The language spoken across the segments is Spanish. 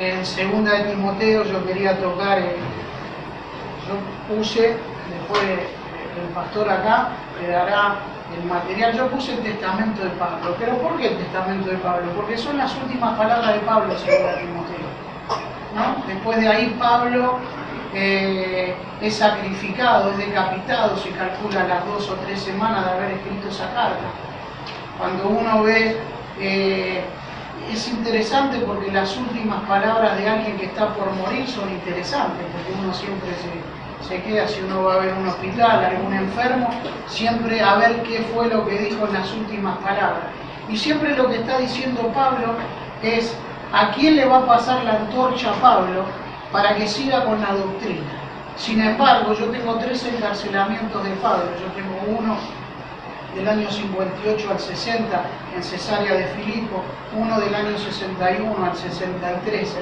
en 2 de Timoteo yo quería tocar, yo puse, después el pastor acá le dará el material, yo puse el testamento de Pablo. ¿Pero por qué el testamento de Pablo? Porque son las últimas palabras de Pablo en 2 de Timoteo, ¿no? Después de ahí Pablo es sacrificado, es decapitado, se calcula las 2 o 3 semanas de haber escrito esa carta. Cuando uno ve, es interesante porque las últimas palabras de alguien que está por morir son interesantes, porque uno siempre se queda, si uno va a ver un hospital, algún enfermo, siempre a ver qué fue lo que dijo en las últimas palabras. Y siempre lo que está diciendo Pablo es a quién le va a pasar la antorcha a Pablo para que siga con la doctrina. Sin embargo, yo tengo 3 encarcelamientos de Pablo. Yo tengo uno del año 58 al 60 en Cesarea de Filipo, uno del año 61 al 63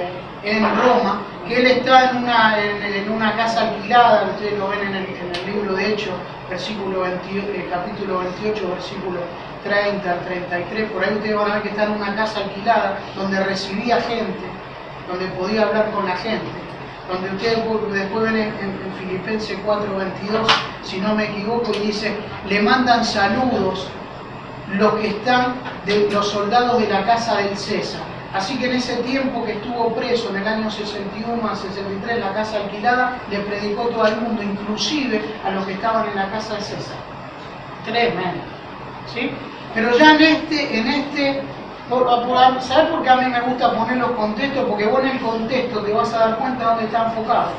en Roma, que él está en una casa alquilada. Ustedes lo ven en el libro de Hechos, capítulo 28, versículo 30 al 33, por ahí ustedes van a ver que está en una casa alquilada donde recibía gente, donde podía hablar con la gente, donde ustedes después ven en Filipenses 4:22, si no me equivoco, y dice, le mandan saludos los que están, los soldados de la casa del César. Así que en ese tiempo que estuvo preso, en el año 61 al 63, en la casa alquilada, le predicó todo el mundo, inclusive a los que estaban en la casa del César. Tremendo, ¿sí? Pero ya ¿sabes por qué a mí me gusta poner los contextos? Porque vos en el contexto te vas a dar cuenta de dónde está enfocado.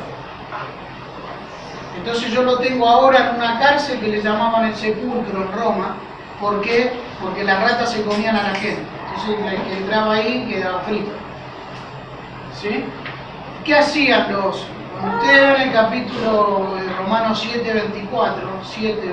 Entonces yo lo tengo ahora en una cárcel que le llamaban el sepulcro en Roma. ¿Por qué? Porque las ratas se comían a la gente. Entonces el que entraba ahí quedaba frito. ¿Sí? ¿Qué hacían los? Cuando ustedes ven el capítulo de Romanos 7,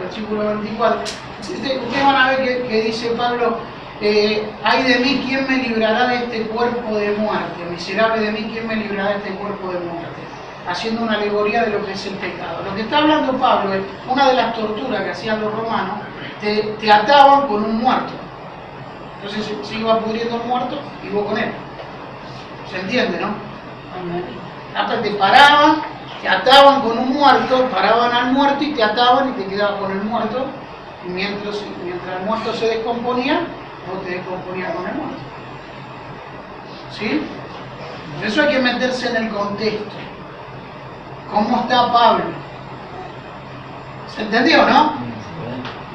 versículo 24, ustedes van a ver que dice Pablo, ay de mí, ¿quién me librará de este cuerpo de muerte? Miserable de mí, ¿quién me librará de este cuerpo de muerte? Haciendo una alegoría de lo que es el pecado. Lo que está hablando Pablo es una de las torturas que hacían los romanos, te ataban con un muerto. Entonces se iba pudriendo el muerto y vos con él. ¿Se entiende, no? Hasta te paraban, te ataban con un muerto, paraban al muerto y te ataban y te quedabas con el muerto. Y mientras el muerto se descomponía, vos te descomponías con el muerto. ¿Sí? Por eso hay que meterse en el contexto. ¿Cómo está Pablo? ¿Se entendió, no?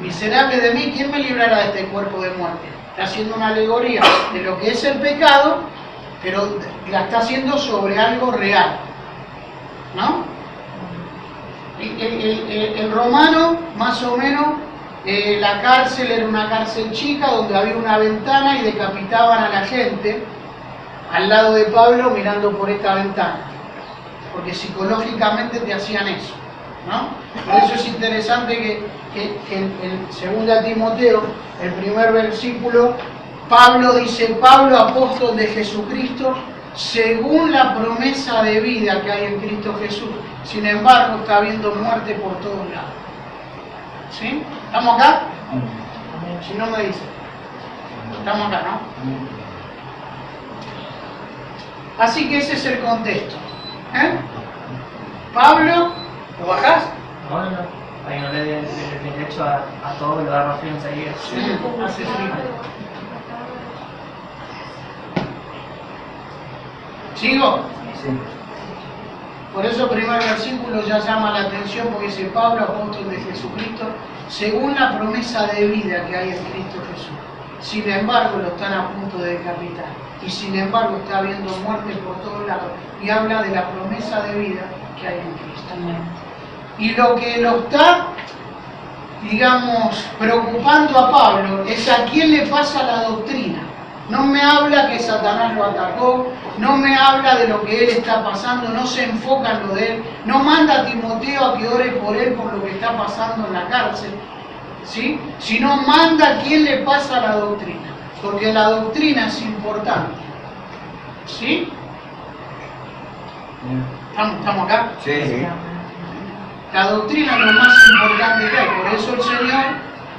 Miserable de mí, ¿quién me librará de este cuerpo de muerte? Está haciendo una alegoría de lo que es el pecado, pero la está haciendo sobre algo real, ¿no? El romano, más o menos, la cárcel era una cárcel chica donde había una ventana y decapitaban a la gente al lado de Pablo mirando por esta ventana, porque psicológicamente te hacían eso, ¿no? Por eso es interesante que en 2 Timoteo, el primer versículo, Pablo dice, Pablo, apóstol de Jesucristo, según la promesa de vida que hay en Cristo Jesús. Sin embargo, está habiendo muerte por todos lados. ¿Sí? ¿Estamos acá? Si no me dicen. Estamos acá, ¿no? Así que ese es el contexto. Pablo, ¿lo bajás? No. Para que no le den el derecho a todo, lo agarro frío enseguida. Sí, hace frío. ¿Sigo? Sí. Por eso el primer versículo ya llama la atención, porque dice Pablo, apóstol de Jesucristo, según la promesa de vida que hay en Cristo Jesús. Sin embargo, lo están a punto de decapitar. Y sin embargo, está habiendo muerte por todos lados. Y habla de la promesa de vida que hay en Cristo. Y lo que lo está, digamos, preocupando a Pablo es a quién le pasa la doctrina. No me habla que Satanás lo atacó, no me habla de lo que él está pasando, no se enfoca en lo de él, no manda a Timoteo a que ore por él por lo que está pasando en la cárcel, ¿sí? Sino manda a quién le pasa la doctrina, porque la doctrina es importante. ¿Sí? ¿Estamos acá? Sí. La doctrina es lo más importante que hay, por eso el Señor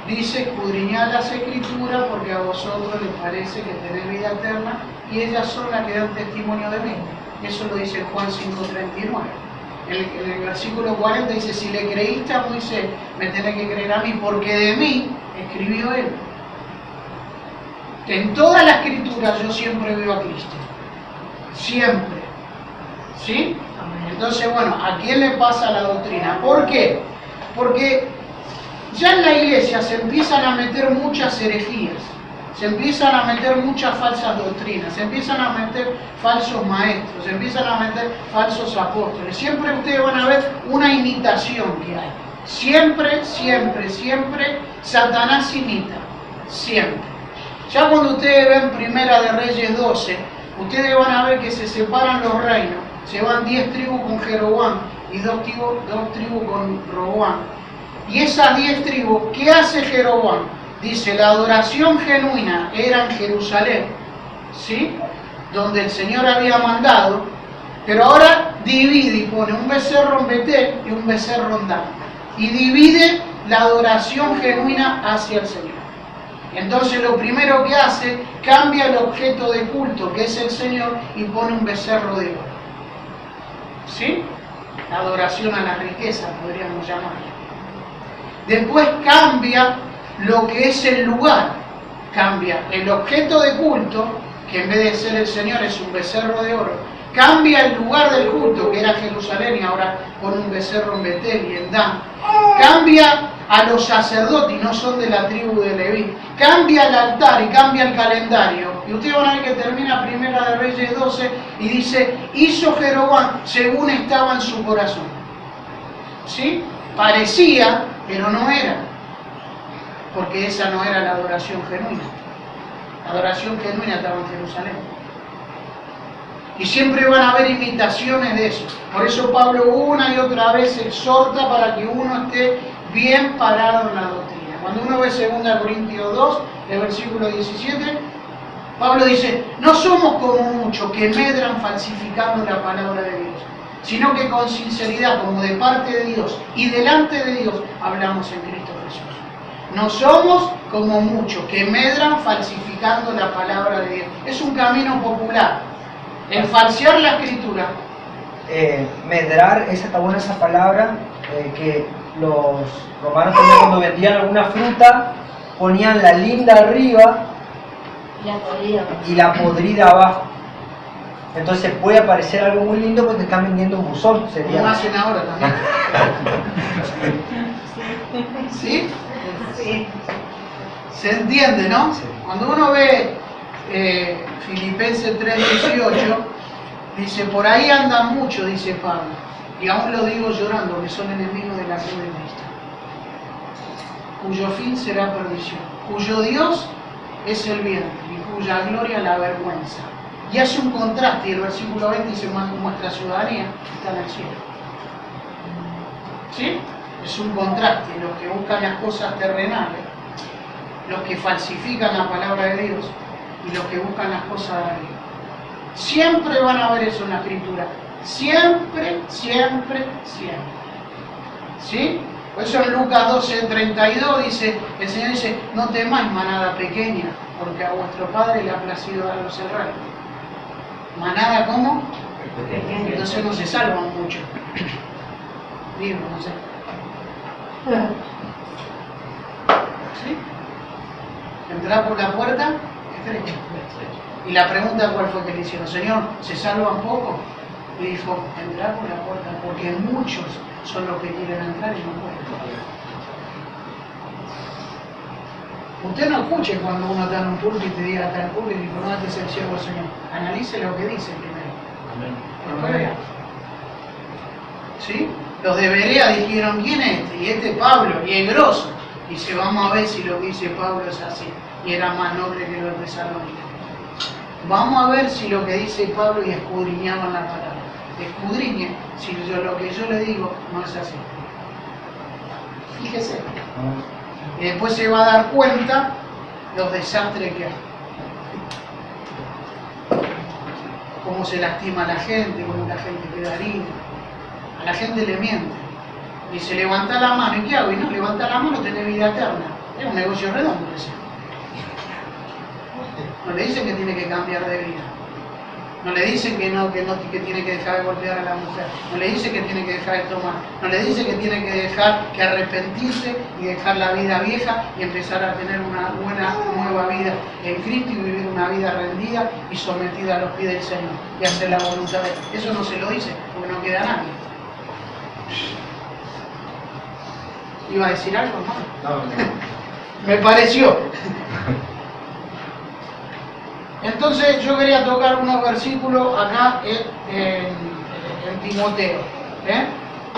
dice, escudriñad las Escrituras, porque a vosotros les parece que tenéis vida eterna, y ellas son las que dan testimonio de mí. Eso lo dice Juan 5:39. En el versículo 40 dice, si le creíste a Moisés, me tenés que creer a mí, porque de mí escribió él. En toda la escritura yo siempre veo a Cristo. Siempre. ¿Sí? Entonces, bueno, ¿a quién le pasa la doctrina? ¿Por qué? Porque ya en la iglesia se empiezan a meter muchas herejías, se empiezan a meter muchas falsas doctrinas, se empiezan a meter falsos maestros, se empiezan a meter falsos apóstoles. Siempre ustedes van a ver una imitación que hay. Siempre, siempre, siempre Satanás imita. Siempre. Ya cuando ustedes ven Primera de Reyes 12, ustedes van a ver que se separan los reinos. Se van 10 tribus con Jeroboam y 2 tribus con Roboam. Y esas 10 tribus, ¿qué hace Jeroboam? Dice, la adoración genuina era en Jerusalén, ¿sí? Donde el Señor había mandado, pero ahora divide y pone un becerro en Betel y un becerro en Dan. Y divide la adoración genuina hacia el Señor. Entonces lo primero que hace, cambia el objeto de culto, que es el Señor, y pone un becerro de oro. ¿Sí? La adoración a la riqueza, podríamos llamarla. Después cambia lo que es el lugar, cambia el objeto de culto, que en vez de ser el Señor es un becerro de oro, cambia el lugar del culto, que era Jerusalén, y ahora pone un becerro en Betel y en Dan. Cambia a los sacerdotes, y no son de la tribu de Leví. Cambia el altar y cambia el calendario. Y ustedes van a ver que termina Primera de Reyes 12 y dice, hizo Jeroboam según estaba en su corazón. ¿Sí? Parecía, pero no era. Porque esa no era la adoración genuina. La adoración genuina estaba en Jerusalén. Y siempre van a haber imitaciones de eso. Por eso Pablo una y otra vez exhorta para que uno esté bien parado en la doctrina. Cuando uno ve 2 Corintios 2, el versículo 17, Pablo dice, no somos como muchos que medran falsificando la palabra de Dios, sino que con sinceridad, como de parte de Dios y delante de Dios, hablamos en Cristo Jesús. No somos como muchos que medran falsificando la palabra de Dios. Es un camino popular. El falsear la escritura. Medrar, está buena esa palabra, que los romanos también cuando vendían alguna fruta ponían la linda arriba y la podrida abajo. Entonces puede aparecer algo muy lindo porque te están vendiendo un buzón. Sería... Como hacen ahora también. ¿Sí? Sí. Se entiende, ¿no? Sí. Cuando uno ve Filipenses 3:18, dice, por ahí andan muchos, dice Pablo, y aún lo digo llorando, que son enemigos de la cruz de Cristo, cuyo fin será perdición, cuyo Dios es el vientre y cuya gloria la vergüenza. Y hace un contraste, y el versículo 20 dice, nuestra ciudadanía está en el cielo. ¿Sí? Es un contraste, los que buscan las cosas terrenales, los que falsifican la palabra de Dios y los que buscan las cosas de arriba. Siempre van a ver eso en la escritura. Siempre, siempre, siempre. ¿Sí? Por eso en Lucas 12:32 dice, el Señor dice, no temáis manada pequeña, porque a vuestro Padre le ha placido daros el reino. ¿Manada cómo? Entonces no se salvan mucho. Digo, no sé. ¿Sí? Entrar por la puerta estrecha. Y la pregunta cuál fue que le hicieron, Señor, ¿se salvan poco? Y dijo, entrar por la puerta, porque muchos son los que quieren entrar y no pueden. Usted no escuche cuando uno está en un púlpito y te diga está en el púlpito y conoce es el siervo del Señor. Analice lo que dice primero. Después vea. ¿Sí? Los de Berea dijeron, ¿quién es este? Y este es Pablo, y es grosso. Y dice, vamos a ver si lo que dice Pablo es así. Y era más noble que los de Salónica. Vamos a ver si lo que dice Pablo y escudriñaban la palabra. Escudriñe si lo que yo le digo no es así. Fíjese. Y después se va a dar cuenta los desastres que hay. Cómo se lastima a la gente, cómo la gente queda herida. A la gente le miente. Dice, levanta la mano. ¿Y qué hago? Y no, levanta la mano, tenés vida eterna. Es un negocio redondo ese. No le dicen que tiene que cambiar de vida. No le dice que que tiene que dejar de golpear a la mujer, no le dice que tiene que dejar de tomar, no le dice que tiene que dejar que arrepentirse y dejar la vida vieja y empezar a tener una buena nueva vida en Cristo y vivir una vida rendida y sometida a los pies del Señor y hacer la voluntad de Él. Eso no se lo dice porque no queda nadie. ¿Iba a decir algo, no? No. Me pareció. Entonces yo quería tocar unos versículos acá en Timoteo.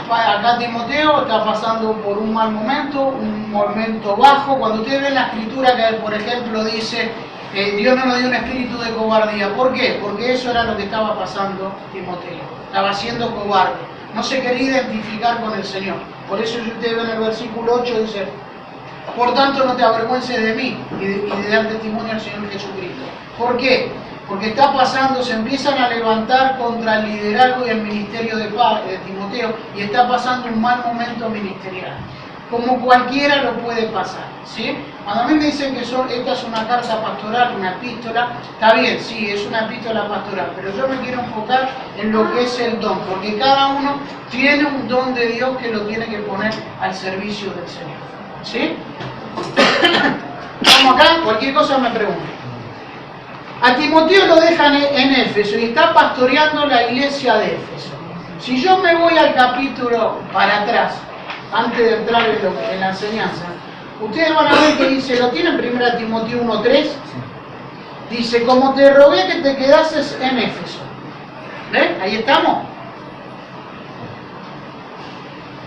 Acá Timoteo está pasando por un mal momento, un momento bajo. Cuando ustedes ven la escritura que por ejemplo dice Dios no nos dio un espíritu de cobardía. ¿Por qué? Porque eso era lo que estaba pasando Timoteo. Estaba siendo cobarde. No se quería identificar con el Señor. Por eso si ustedes ven el versículo 8 dice: por tanto no te avergüences de mí y de dar testimonio al Señor Jesucristo. ¿Por qué? Porque está pasando, se empiezan a levantar contra el liderazgo y el ministerio de Timoteo y está pasando un mal momento ministerial. Como cualquiera lo puede pasar, ¿sí? Cuando a mí me dicen que esta es una carta pastoral, una epístola, está bien, sí, es una epístola pastoral, pero yo me quiero enfocar en lo que es el don, porque cada uno tiene un don de Dios que lo tiene que poner al servicio del Señor, ¿sí? Vamos acá, cualquier cosa me pregunto. A Timoteo lo dejan en Éfeso y está pastoreando la iglesia de Éfeso. Si yo me voy al capítulo para atrás, antes de entrar en la enseñanza, ustedes van a ver que dice, ¿lo tienen 1 Timoteo 1:3? Dice, como te rogué que te quedases en Éfeso. ¿Ven? Ahí estamos.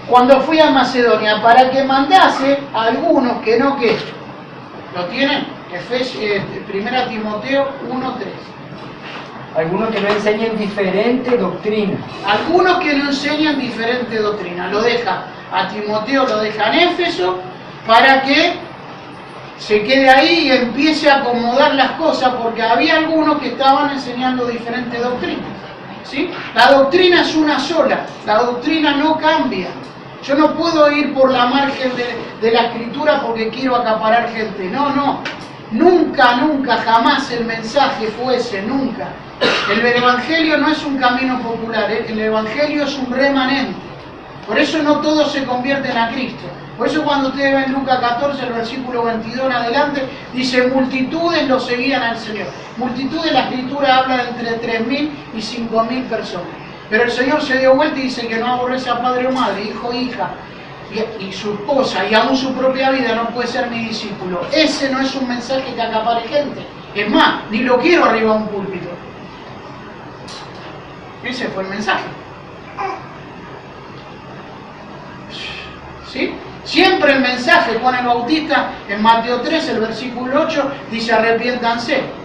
Cuando fui a Macedonia, para que mandase a algunos que no que. ¿Lo tienen? 1 Timoteo 1:3. Algunos que no enseñan diferente doctrina. Algunos que no enseñan diferente doctrina. Lo deja a Timoteo, lo deja en Éfeso para que se quede ahí y empiece a acomodar las cosas, porque había algunos que estaban enseñando diferentes doctrinas, ¿sí? La doctrina es una sola, la doctrina no cambia. Yo no puedo ir por la margen de la escritura porque quiero acaparar gente. No. Nunca, jamás el mensaje fue ese, nunca. El evangelio no es un camino popular, el evangelio es un remanente. Por eso no todos se convierten a Cristo. Por eso cuando ustedes ven Lucas 14, el versículo 22 en adelante, dice, multitudes lo seguían al Señor. Multitudes, la escritura habla de entre 3.000 y 5.000 personas. Pero el Señor se dio vuelta y dice que no aborrece a padre o madre, hijo, hija, y su esposa, y aún su propia vida, no puede ser mi discípulo. Ese no es un mensaje que acapare gente. Es más, ni lo quiero arriba a un púlpito. Ese fue el mensaje. ¿Sí? Siempre el mensaje, Juan el Bautista, en Mateo 3, el versículo 8, dice arrepiéntanse.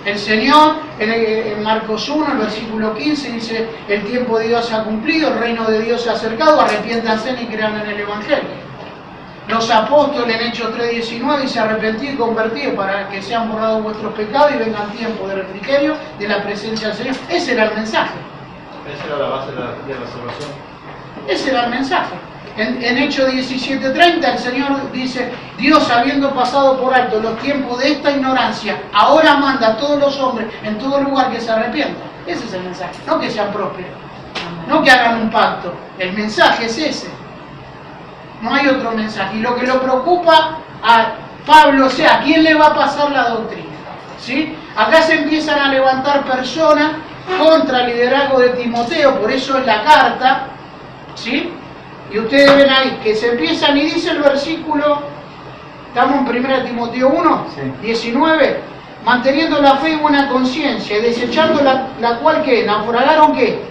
El Señor, en Marcos 1, el versículo 15, dice, el tiempo de Dios se ha cumplido, el reino de Dios se ha acercado, arrepiéntanse y crean en el Evangelio. Los apóstoles en Hechos 3:19 dice, arrepentid y convertid para que sean borrados vuestros pecados y vengan tiempo de refrigerio de la presencia del Señor. Ese era el mensaje. Esa era la base de la salvación. Ese era el mensaje. En Hechos 17:30 el Señor dice, Dios habiendo pasado por alto los tiempos de esta ignorancia, ahora manda a todos los hombres en todo lugar que se arrepientan. Ese es el mensaje, no que sean prósperos, no que hagan un pacto. El mensaje es ese. No hay otro mensaje. Y lo que lo preocupa a Pablo, o sea, ¿a quién le va a pasar la doctrina? ¿Sí? Acá se empiezan a levantar personas contra el liderazgo de Timoteo, por eso es la carta, ¿sí? Y ustedes ven ahí que se empiezan y dice el versículo, estamos en 1 Timoteo 1, sí. 19, manteniendo la fe y buena conciencia, y desechando la cual que naufragaron ¿qué?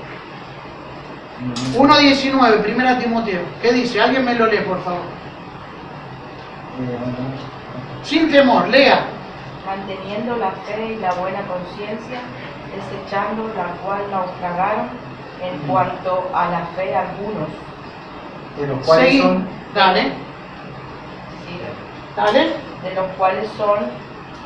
1.19, 1 Timoteo. ¿Qué dice? Alguien me lo lee, por favor. Sin temor, lea. Manteniendo la fe y la buena conciencia, desechando la cual naufragaron en cuanto a la fe algunos. De los cuales Seguí. son... Dale. Sí, Dale. de los cuales son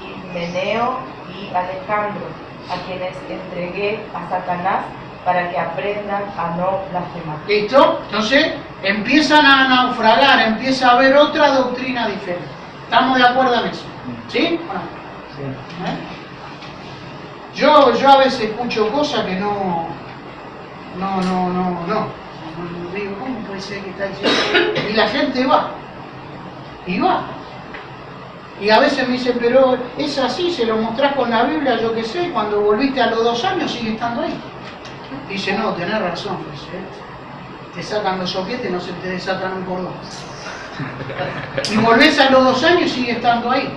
Himeneo y Alejandro, a quienes entregué a Satanás para que aprendan a no blasfemar. ¿Listo? Entonces empiezan a naufragar, empieza a haber otra doctrina diferente. ¿Estamos de acuerdo en eso? ¿Sí? Bueno, Sí. Yo a veces escucho cosas que no. Digo, ¿cómo puede ser que está diciendo? Y la gente va. Y va. Y a veces me dice, pero es así, se lo mostrás con la Biblia, yo qué sé, cuando volviste a los 2 años sigue estando ahí. Dice, no, tenés razón, dice, te sacan los soquetes, no se te desatan un cordón. Y volvés a los 2 años y sigue estando ahí.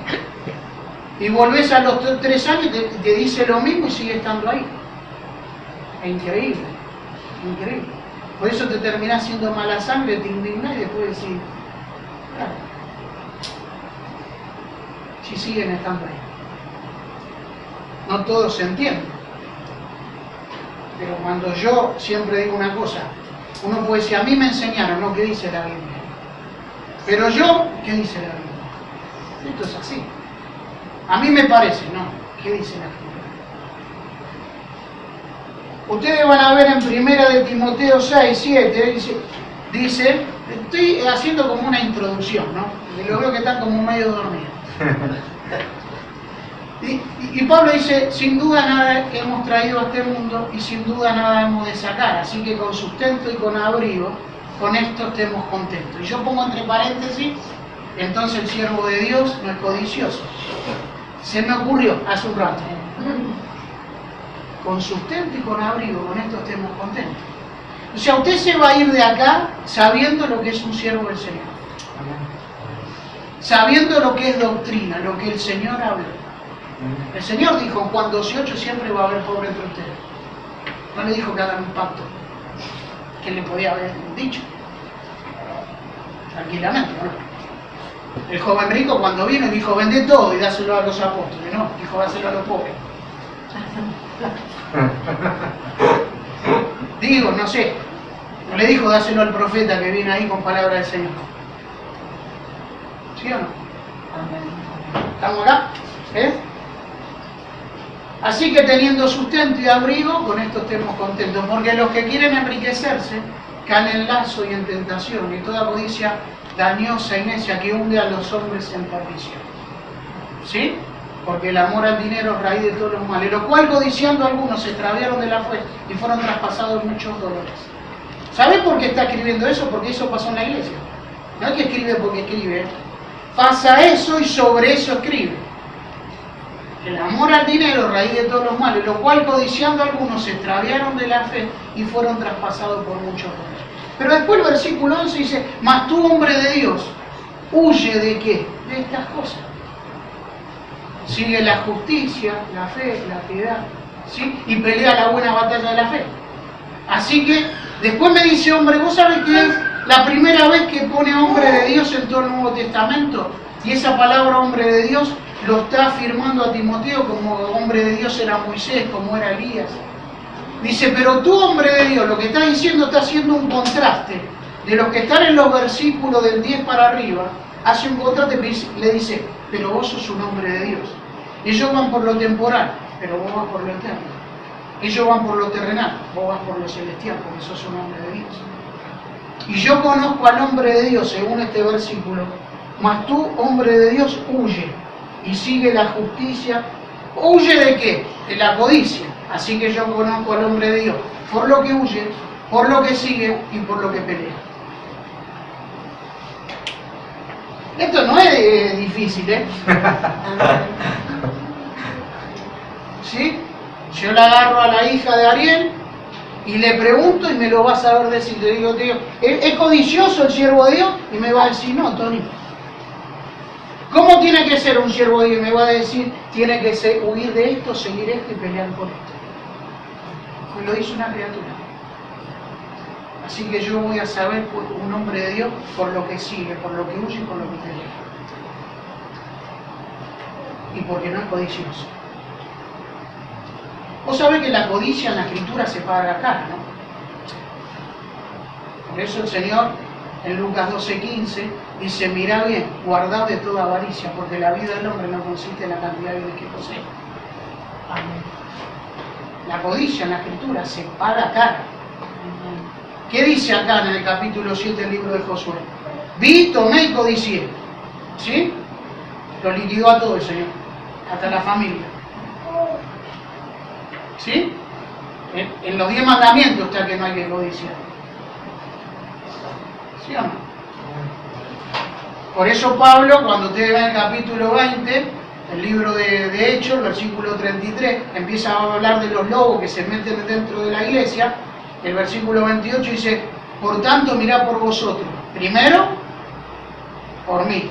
Y volvés a los 3 años y te dice lo mismo y sigue estando ahí. Es increíble, increíble. Por eso te terminás siendo mala sangre, te indignás y después decís, claro, si siguen estando ahí. No todos se entienden. Pero cuando yo siempre digo una cosa, uno puede decir, a mí me enseñaron, no, ¿qué dice la Biblia? Pero yo, ¿qué dice la Biblia? Esto es así. A mí me parece, no, ¿qué dice la Biblia? Ustedes van a ver en 1 de Timoteo 6, 7, dice, estoy haciendo como una introducción, ¿no? Y lo veo que están como medio dormidos. Y Pablo dice, sin duda nada hemos traído a este mundo y sin duda nada hemos de sacar, así que con sustento y con abrigo, con esto estemos contentos. Y yo pongo entre paréntesis, entonces el siervo de Dios no es codicioso. Se me ocurrió hace un rato. Con sustento y con abrigo, con esto estemos contentos. O sea, usted se va a ir de acá sabiendo lo que es un siervo del Señor. Sabiendo lo que es doctrina, lo que el Señor habló. El Señor dijo en Juan 12:8, siempre va a haber pobre entre ustedes. No le dijo que hagan un pacto, que le podía haber dicho. Tranquilamente, ¿no? El joven rico cuando vino dijo, vende todo y dáselo a los apóstoles. No, dijo, dáselo a los pobres. Digo, no sé. No le dijo, dáselo al profeta que viene ahí con palabra del Señor. ¿Sí o no? ¿Estamos acá? ¿Eh? Así que teniendo sustento y abrigo, con esto estemos contentos, porque los que quieren enriquecerse caen en lazo y en tentación, y toda codicia dañosa y necia que hunde a los hombres en perdición. ¿Sí? Porque el amor al dinero es raíz de todos los males, lo cual codiciando algunos se extraviaron de la fe y fueron traspasados muchos dolores. ¿Sabes por qué está escribiendo eso? Porque eso pasó en la iglesia. No es que escribe porque escribe, pasa eso y sobre eso escribe. El amor al dinero es raíz de todos los males, lo cual codiciando algunos se extraviaron de la fe y fueron traspasados por muchos dolores. Pero después el versículo 11 dice, mas tú, hombre de Dios, huye de qué? De estas cosas. Sigue la justicia, la fe, la piedad, ¿sí? Y pelea la buena batalla de la fe. Así que, después me dice, hombre, ¿vos sabés qué es la primera vez que pone hombre de Dios en todo el Nuevo Testamento? Y esa palabra hombre de Dios lo está afirmando a Timoteo como hombre de Dios era Moisés, como era Elías. Dice, pero tú, hombre de Dios, lo que está diciendo está haciendo un contraste de los que están en los versículos del 10 para arriba, hace un contraste, le dice, pero vos sos un hombre de Dios. Ellos van por lo temporal, pero vos vas por lo eterno. Ellos van por lo terrenal, vos vas por lo celestial, porque sos un hombre de Dios. Y yo conozco al hombre de Dios, según este versículo, mas tú, hombre de Dios, huye y sigue la justicia. ¿Huye de qué? De la codicia. Así que yo conozco al hombre de Dios, por lo que huye, por lo que sigue y por lo que pelea. Esto no es difícil, ¿eh? ¿Sí? Yo le agarro a la hija de Ariel y le pregunto y me lo va a saber decir. Le digo, tío, ¿es codicioso el siervo de Dios? Y me va a decir, no, Tony. ¿Cómo tiene que ser un siervo de Dios? Me va a decir, tiene que ser, huir de esto, seguir esto y pelear por esto. Me lo dice una criatura. Así que yo voy a saber un hombre de Dios por lo que sigue, por lo que huye y por lo que pelea. Y porque no es codicioso. Vos sabés que la codicia en la Escritura se paga cara, ¿no? Por eso el Señor en Lucas 12:15 dice, mirá bien, guardad de toda avaricia, porque la vida del hombre no consiste en la cantidad de bienes que posee. Amén. La codicia en la Escritura se paga cara. ¿Qué dice acá en el capítulo 7 del libro de Josué? Vi, tomé y codicié. ¿Sí? Lo liquidó a todo el Señor, hasta la familia. ¿Sí? En los 10 mandamientos está que no hay que codiciar. ¿Sí o no? Por eso Pablo, cuando ustedes ven el capítulo 20, el libro de Hechos, el versículo 33, empieza a hablar de los lobos que se meten dentro de la iglesia. El versículo 28 dice, por tanto, mirad por vosotros, primero, por mí,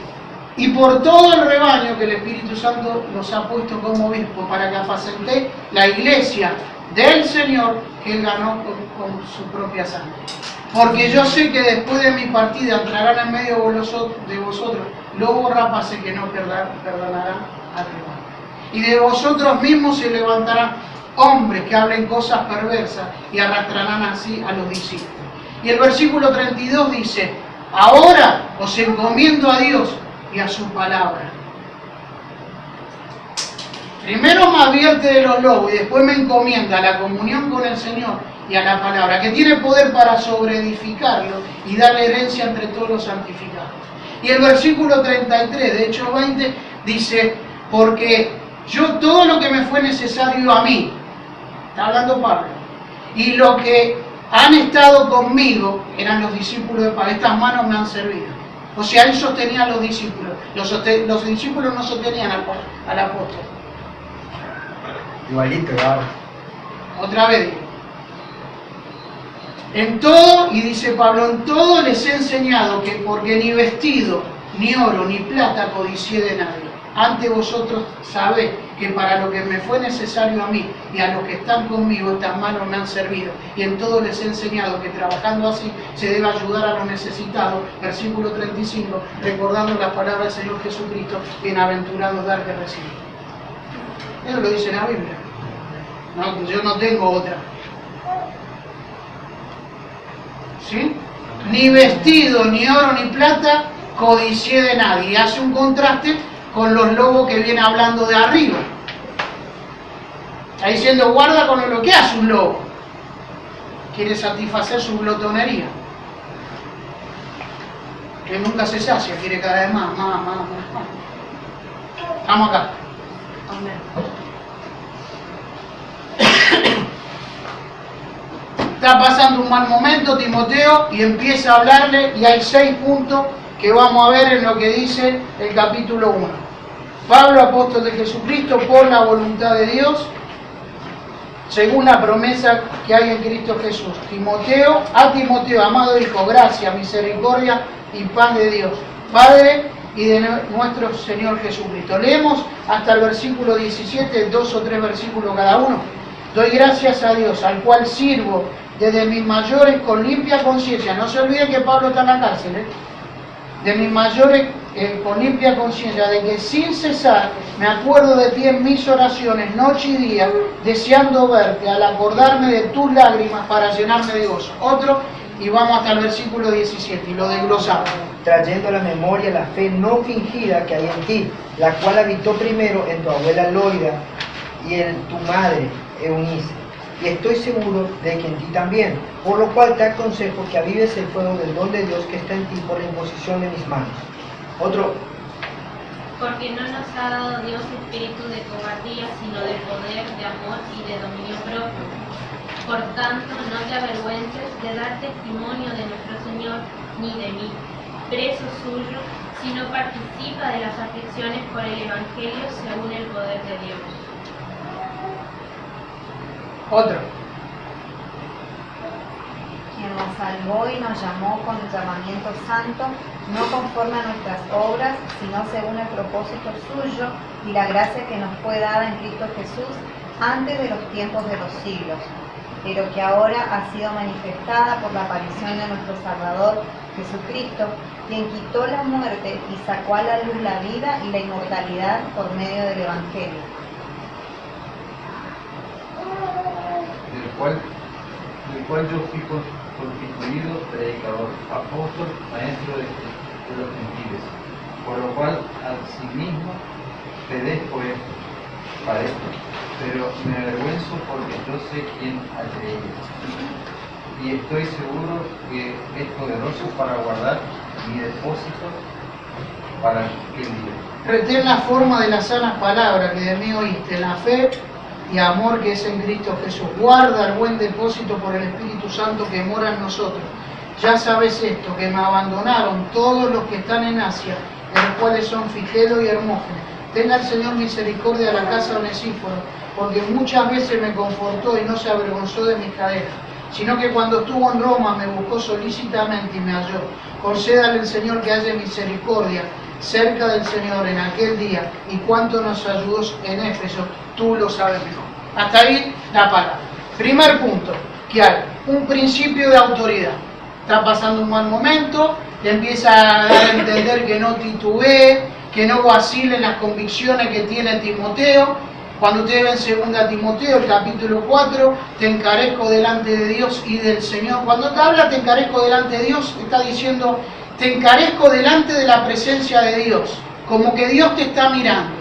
y por todo el rebaño que el Espíritu Santo los ha puesto como obispo, para que apacentéis la iglesia del Señor que Él ganó con su propia sangre. Porque yo sé que después de mi partida entrarán en medio de vosotros lobos rapaces que no perdonarán al rebaño. Y de vosotros mismos se levantarán hombres que hablen cosas perversas y arrastrarán así a los discípulos. Y el versículo 32 dice, ahora os encomiendo a Dios y a su palabra. Primero me advierte de los lobos y después me encomienda a la comunión con el Señor y a la palabra, que tiene poder para sobreedificarlo y darle herencia entre todos los santificados. Y el versículo 33 de Hechos 20 dice, porque yo todo lo que me fue necesario a mí, está hablando Pablo, y lo que han estado conmigo, eran los discípulos de Pablo, estas manos me han servido. O sea, él sostenía a los discípulos, los discípulos no sostenían al apóstol. Igualito, claro. Otra vez digo. En todo, y dice Pablo, en todo les he enseñado que porque ni vestido, ni oro, ni plata codicié de nadie. Ante vosotros sabéis que para lo que me fue necesario a mí y a los que están conmigo, estas manos me han servido. Y en todo les he enseñado que trabajando así se debe ayudar a los necesitados. Versículo 35, recordando las palabras del Señor Jesucristo, bienaventurados dar que recibir. Eso lo dice la Biblia. No, yo no tengo otra. ¿Sí? Ni vestido, ni oro, ni plata codicié de nadie. Y hace un contraste con los lobos que viene hablando de arriba. Está diciendo, guarda con lo que hace un lobo. Quiere satisfacer su glotonería. Que nunca se sacia, quiere cada vez más. Estamos acá. Está pasando un mal momento Timoteo y empieza a hablarle, y hay 6 puntos que vamos a ver en lo que dice el capítulo 1. Pablo, apóstol de Jesucristo, por la voluntad de Dios, según la promesa que hay en Cristo Jesús. A Timoteo, amado hijo, gracia, misericordia y paz de Dios, Padre y de nuestro Señor Jesucristo. Leemos hasta el versículo 17, 2 o 3 versículos cada uno. Doy gracias a Dios, al cual sirvo desde mis mayores con limpia conciencia. No se olviden que Pablo está en la cárcel, de mis mayores con limpia conciencia, de que sin cesar me acuerdo de ti en mis oraciones, noche y día, deseando verte, al acordarme de tus lágrimas para llenarme de gozo. Otro, y vamos hasta el versículo 17, y lo desglosamos. Trayendo a la memoria la fe no fingida que hay en ti, la cual habitó primero en tu abuela Loida y en tu madre Eunice. Y estoy seguro de que en ti también, por lo cual te aconsejo que avives el fuego del don de Dios que está en ti por la imposición de mis manos. Otro. Porque no nos ha dado Dios espíritu de cobardía, sino de poder, de amor y de dominio propio. Por tanto, no te avergüences de dar testimonio de nuestro Señor, ni de mí, preso suyo, sino participa de las aflicciones por el Evangelio según el poder de Dios. Otro. Quien nos salvó y nos llamó con el llamamiento santo, no conforme a nuestras obras, sino según el propósito suyo y la gracia que nos fue dada en Cristo Jesús antes de los tiempos de los siglos, pero que ahora ha sido manifestada por la aparición de nuestro Salvador Jesucristo, quien quitó la muerte y sacó a la luz la vida y la inmortalidad por medio del Evangelio. Del cual yo fui constituido predicador, apóstol, maestro de los gentiles, por lo cual asimismo padezco, pero me avergüenzo porque yo sé quién ha creído, y estoy seguro que es poderoso para guardar mi depósito para aquel día. Retén la forma de las sanas palabras que de mí oíste, la fe y amor que es en Cristo Jesús. Guarda el buen depósito por el Espíritu Santo que mora en nosotros. Ya sabes esto, que me abandonaron todos los que están en Asia, de los cuales son Figelo y Hermógenes. Tenga el Señor misericordia a la casa de Onesíforo, porque muchas veces me confortó y no se avergonzó de mis cadenas, sino que cuando estuvo en Roma me buscó solícitamente y me halló. Concédale el Señor que haya misericordia cerca del Señor en aquel día, y cuánto nos ayudó en Éfeso, tú lo sabes mejor. Hasta ahí la palabra. Primer punto, que hay un principio de autoridad. Está pasando un mal momento, le empieza a dar a entender que no titubee, que no vacile en las convicciones que tiene Timoteo. Cuando usted ve en 2 Timoteo, el capítulo 4, te encarezco delante de Dios y del Señor. Cuando te habla te encarezco delante de Dios, está diciendo, te encarezco delante de la presencia de Dios, como que Dios te está mirando.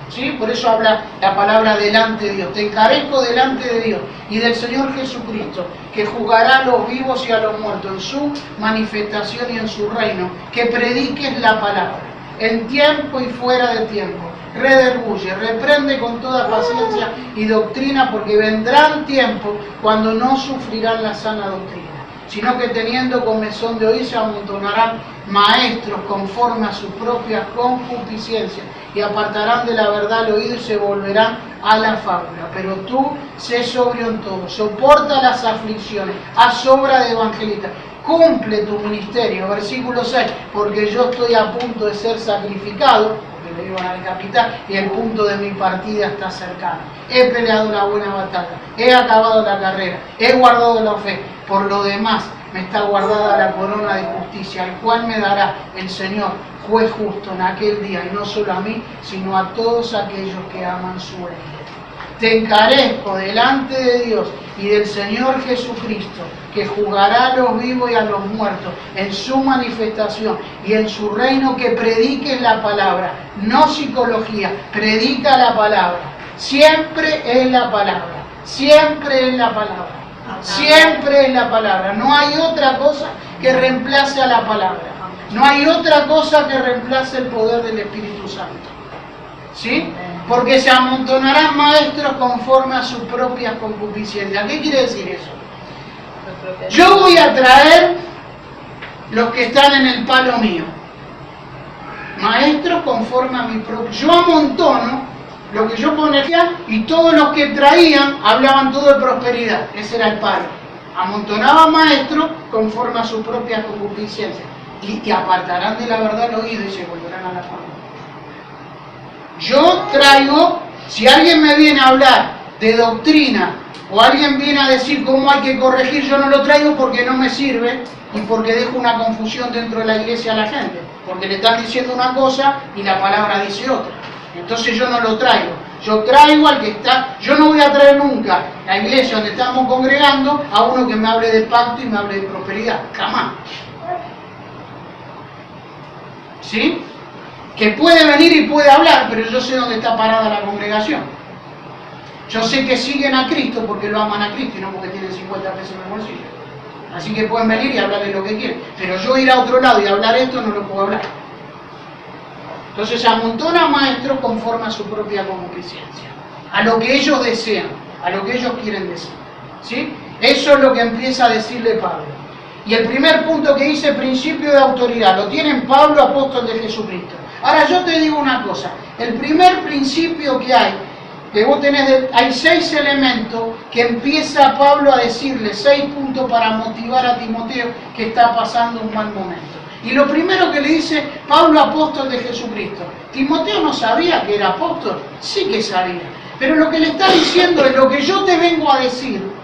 ¿Sí? Por eso habla la palabra delante de Dios. Te encarezco delante de Dios y del Señor Jesucristo, que juzgará a los vivos y a los muertos en su manifestación y en su reino, que prediques la palabra, en tiempo y fuera de tiempo. Redarguye, reprende con toda paciencia y doctrina, porque vendrán tiempos cuando no sufrirán la sana doctrina, sino que teniendo comezón de oír se amontonarán maestros conforme a su propia concupiscencia, y apartarán de la verdad el oído y se volverán a la fábula. Pero tú sé sobrio en todo, soporta las aflicciones, haz obra de evangelista, cumple tu ministerio. Versículo 6, porque yo estoy a punto de ser sacrificado, porque le iban a decapitar, y el punto de mi partida está cercano. He peleado la buena batalla, he acabado la carrera, he guardado la fe. Por lo demás me está guardada la corona de justicia, al cual me dará el Señor, juez justo, en aquel día, y no solo a mí, sino a todos aquellos que aman su reino. Te encarezco delante de Dios y del Señor Jesucristo, que juzgará a los vivos y a los muertos en su manifestación y en su reino, que prediques la palabra, no psicología, predica la palabra. Siempre es la palabra, siempre es la palabra, siempre es la palabra. No hay otra cosa que reemplace a la palabra. No hay otra cosa que reemplace el poder del Espíritu Santo. ¿Sí? Porque se amontonarán maestros conforme a sus propias concupiscencias. ¿Qué quiere decir eso? Yo voy a traer los que están en el palo mío. Maestros conforme a mi propio. Yo amontono lo que yo ponía, y todos los que traían hablaban todo de prosperidad. Ese era el palo. Amontonaban maestros conforme a sus propias concupiscencias. Y te apartarán de la verdad el oído y se volverán a la fama. Yo traigo, si alguien me viene a hablar de doctrina o alguien viene a decir cómo hay que corregir, yo no lo traigo porque no me sirve y porque dejo una confusión dentro de la iglesia a la gente, porque le están diciendo una cosa y la palabra dice otra. Entonces yo no lo traigo. Yo traigo al que está. Yo no voy a traer nunca a la iglesia donde estamos congregando a uno que me hable de pacto y me hable de prosperidad. Jamás. ¿Sí? Que puede venir y puede hablar, pero yo sé dónde está parada la congregación. Yo sé que siguen a Cristo porque lo aman a Cristo y no porque tienen 50 pesos en el bolsillo. Así que pueden venir y hablar de lo que quieren. Pero yo ir a otro lado y hablar esto no lo puedo hablar. Entonces se amontona maestros conforme a su propia concupiscencia, a lo que ellos desean, a lo que ellos quieren decir. ¿Sí? Eso es lo que empieza a decirle Pablo. Y el primer punto que dice, principio de autoridad, lo tiene Pablo, apóstol de Jesucristo. Ahora yo te digo una cosa, el primer principio que hay, que vos tenés, hay 6 elementos que empieza Pablo a decirle, 6 puntos para motivar a Timoteo que está pasando un mal momento. Y lo primero que le dice Pablo, apóstol de Jesucristo. Timoteo no sabía que era apóstol, sí que sabía, pero lo que le está diciendo es lo que yo te vengo a decir.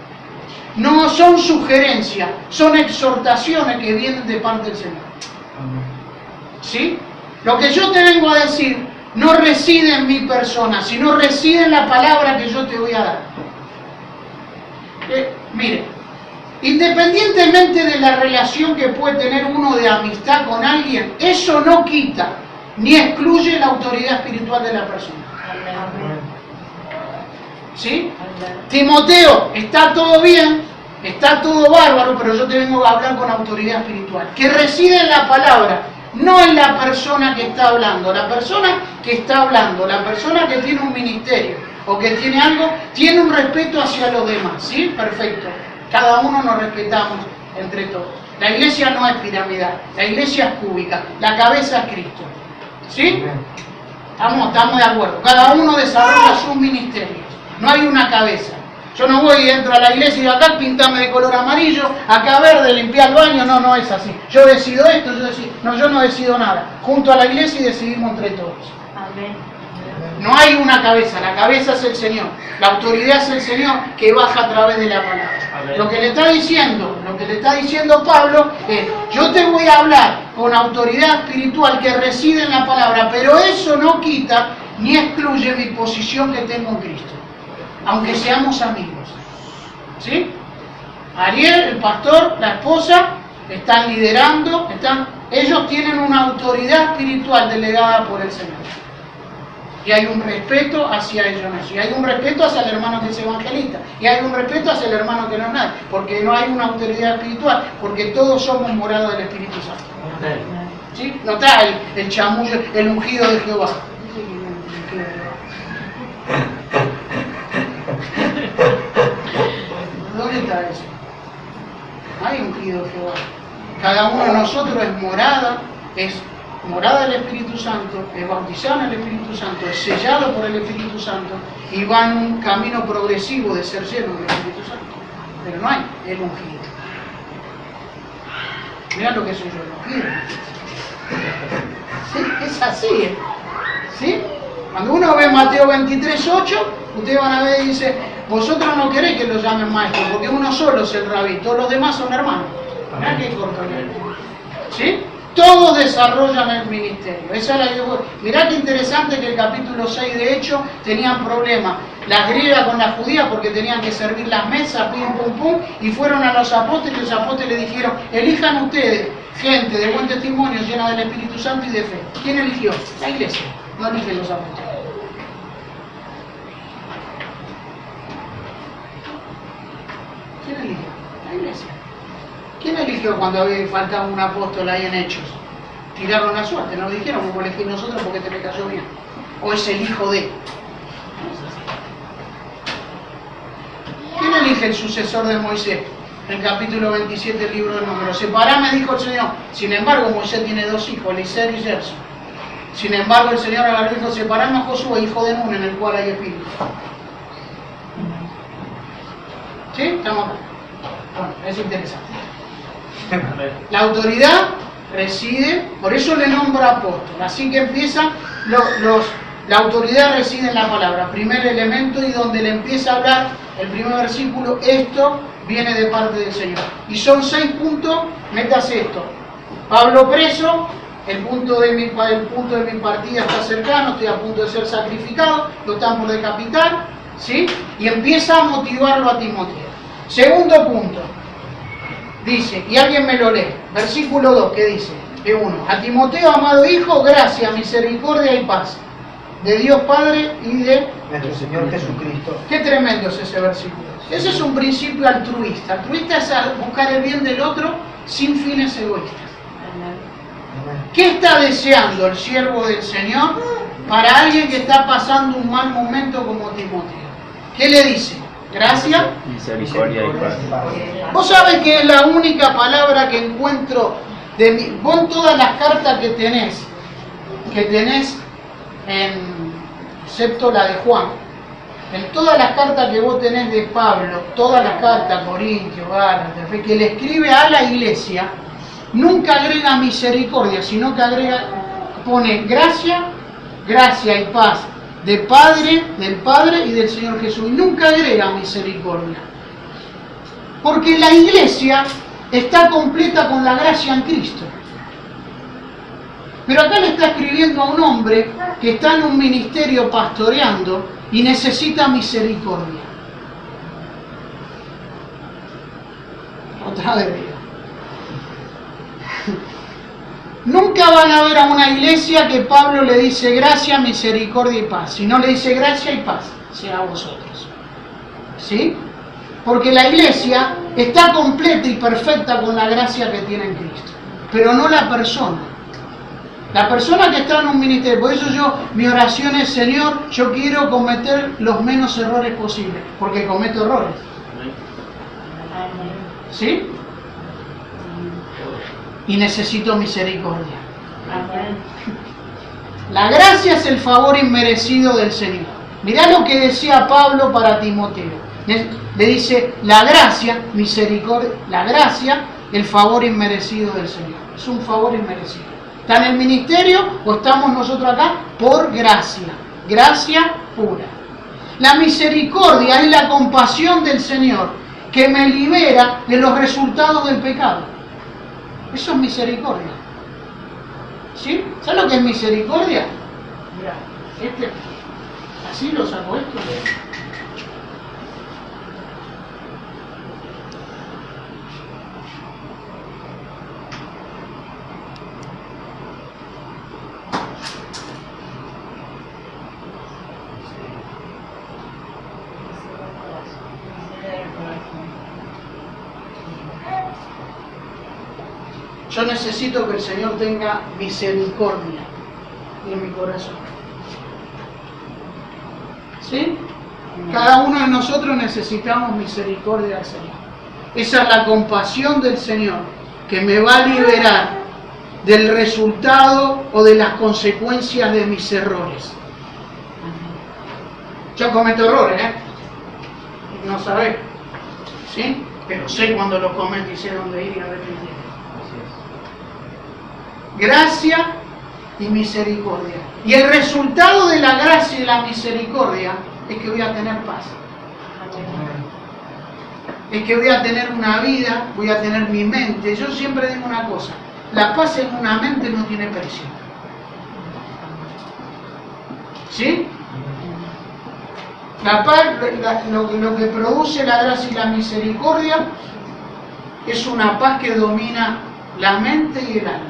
No son sugerencias, son exhortaciones que vienen de parte del Señor. ¿Sí? Lo que yo te vengo a decir no reside en mi persona, sino reside en la palabra que yo te voy a dar. Mire, independientemente de la relación que puede tener uno de amistad con alguien, eso no quita ni excluye la autoridad espiritual de la persona. ¿Sí? Timoteo, está todo bien, está todo bárbaro, pero yo te vengo a hablar con autoridad espiritual, que reside en la palabra, no en la persona que está hablando. La persona que está hablando, la persona que tiene un ministerio o que tiene algo, tiene un respeto hacia los demás, ¿sí? Perfecto. Cada uno nos respetamos entre todos. La iglesia no es piramidal, la iglesia es cúbica, la cabeza es Cristo, ¿sí? Estamos de acuerdo. Cada uno desarrolla sus ministerios, no hay una cabeza. Yo no voy y entro a la iglesia y digo, acá pintame de color amarillo, acá verde, limpiar el baño. No, no es así. Yo decido esto, yo no decido nada. Junto a la iglesia y decidimos entre todos. Amén. No hay una cabeza, la cabeza es el Señor. La autoridad es el Señor que baja a través de la palabra. Amén. Lo que le está diciendo Pablo es, yo te voy a hablar con autoridad espiritual que reside en la palabra, pero eso no quita ni excluye mi posición que tengo en Cristo, aunque seamos amigos. ¿Sí? Ariel, el pastor, la esposa, están liderando, ellos tienen una autoridad espiritual delegada por el Señor. Y hay un respeto hacia ellos, y hay un respeto hacia el hermano que es evangelista, y hay un respeto hacia el hermano que no es nada, porque no hay una autoridad espiritual, porque todos somos morados del Espíritu Santo. ¿Sí? No está el chamullo, el ungido de Jehová. ¿Dónde está eso? No hay ungido de Jehová. Cada uno de nosotros es morada del Espíritu Santo, es bautizado en el Espíritu Santo, es sellado por el Espíritu Santo y va en un camino progresivo de ser lleno del Espíritu Santo. Pero no hay el ungido. Mirá lo que soy yo, el ungido. Sí, es así. ¿Sí? Cuando uno ve Mateo 23:8, ustedes van a ver y dice, vosotros no queréis que los llamen maestros, porque uno solo es el rabí, todos los demás son hermanos. Mirá qué corto. ¿Sí? Todos desarrollan el ministerio. Esa es mirá qué interesante que el capítulo 6 de Hechos tenían problemas. Las griegas con las judías porque tenían que servir las mesas, pim, pum, pum, y fueron a los apóstoles y los apóstoles le dijeron, elijan ustedes gente de buen testimonio llena del Espíritu Santo y de fe. ¿Quién eligió? La iglesia, no eligen los apóstoles. ¿Quién eligió? La iglesia. ¿Quién eligió cuando había faltado un apóstol ahí en Hechos? Tiraron la suerte, no lo dijeron, como elegir nosotros porque te me cayó bien. O es el hijo de. ¿Quién elige el sucesor de Moisés? En el capítulo 27 del libro de Números. Separame, dijo el Señor. Sin embargo, Moisés tiene dos hijos, Eliseo y Gerson. Sin embargo, el Señor agarró y dijo, separame a Josué, hijo de Nun, en el cual hay espíritu. ¿Sí? Estamos acá. Bueno, es interesante. La autoridad reside, por eso le nombro apóstol. Así que empieza, la autoridad reside en la palabra. Primer elemento y donde le empieza a hablar, el primer versículo, esto viene de parte del Señor. Y son 6 puntos, métase esto. Pablo preso, el punto de mi partida está cercano, estoy a punto de ser sacrificado, lo están por decapitar, ¿sí? Y empieza a motivarlo a Timoteo. Segundo punto. Dice, y alguien me lo lee, versículo 2, que dice, de 1, a Timoteo, amado hijo, gracia, misericordia y paz, de Dios Padre y de nuestro Señor Jesucristo. Qué tremendo es ese versículo. Ese es un principio altruista. Altruista es buscar el bien del otro sin fines egoístas. ¿Qué está deseando el siervo del Señor para alguien que está pasando un mal momento como Timoteo? ¿Qué le dice? Gracia, misericordia y paz. Vos sabés que es la única palabra que encuentro de mí. Vos todas las cartas que tenés excepto la de Juan, en todas las cartas que vos tenés de Pablo, todas las cartas, Corintios, Gálatas, que le escribe a la iglesia, nunca agrega misericordia, sino que pone gracia y paz del Padre y del Señor Jesús, y nunca agrega misericordia. Porque la iglesia está completa con la gracia en Cristo. Pero acá le está escribiendo a un hombre que está en un ministerio pastoreando y necesita misericordia. Otra vez. Nunca van a ver a una iglesia que Pablo le dice gracia, misericordia y paz. Si no le dice gracia y paz, sea a vosotros. ¿Sí? Porque la iglesia está completa y perfecta con la gracia que tiene en Cristo. Pero no la persona. La persona que está en un ministerio, por eso mi oración es, Señor, yo quiero cometer los menos errores posibles, porque cometo errores. ¿Sí? Y necesito misericordia. La gracia es el favor inmerecido del Señor. Mirá lo que decía Pablo para Timoteo. Le dice, la gracia, misericordia, la gracia, el favor inmerecido del Señor. Es un favor inmerecido. ¿Está en el ministerio o estamos nosotros acá? Por gracia. Gracia pura. La misericordia es la compasión del Señor que me libera de los resultados del pecado. Eso es misericordia. ¿Sí? ¿Sabes lo que es misericordia? Mira, así lo saco esto. Yo necesito que el Señor tenga misericordia en mi corazón. ¿Sí? Cada uno de nosotros necesitamos misericordia del Señor. Esa es la compasión del Señor que me va a liberar del resultado o de las consecuencias de mis errores. Yo cometo errores, no sabés, ¿sí? Pero sé cuando los cometo y sé dónde ir y arrepentir. Gracia y misericordia. Y el resultado de la gracia y la misericordia es que voy a tener paz. Es que voy a tener una vida, voy a tener mi mente. Yo siempre digo una cosa, la paz en una mente no tiene precio. ¿Sí? La paz, lo que produce la gracia y la misericordia es una paz que domina la mente y el alma.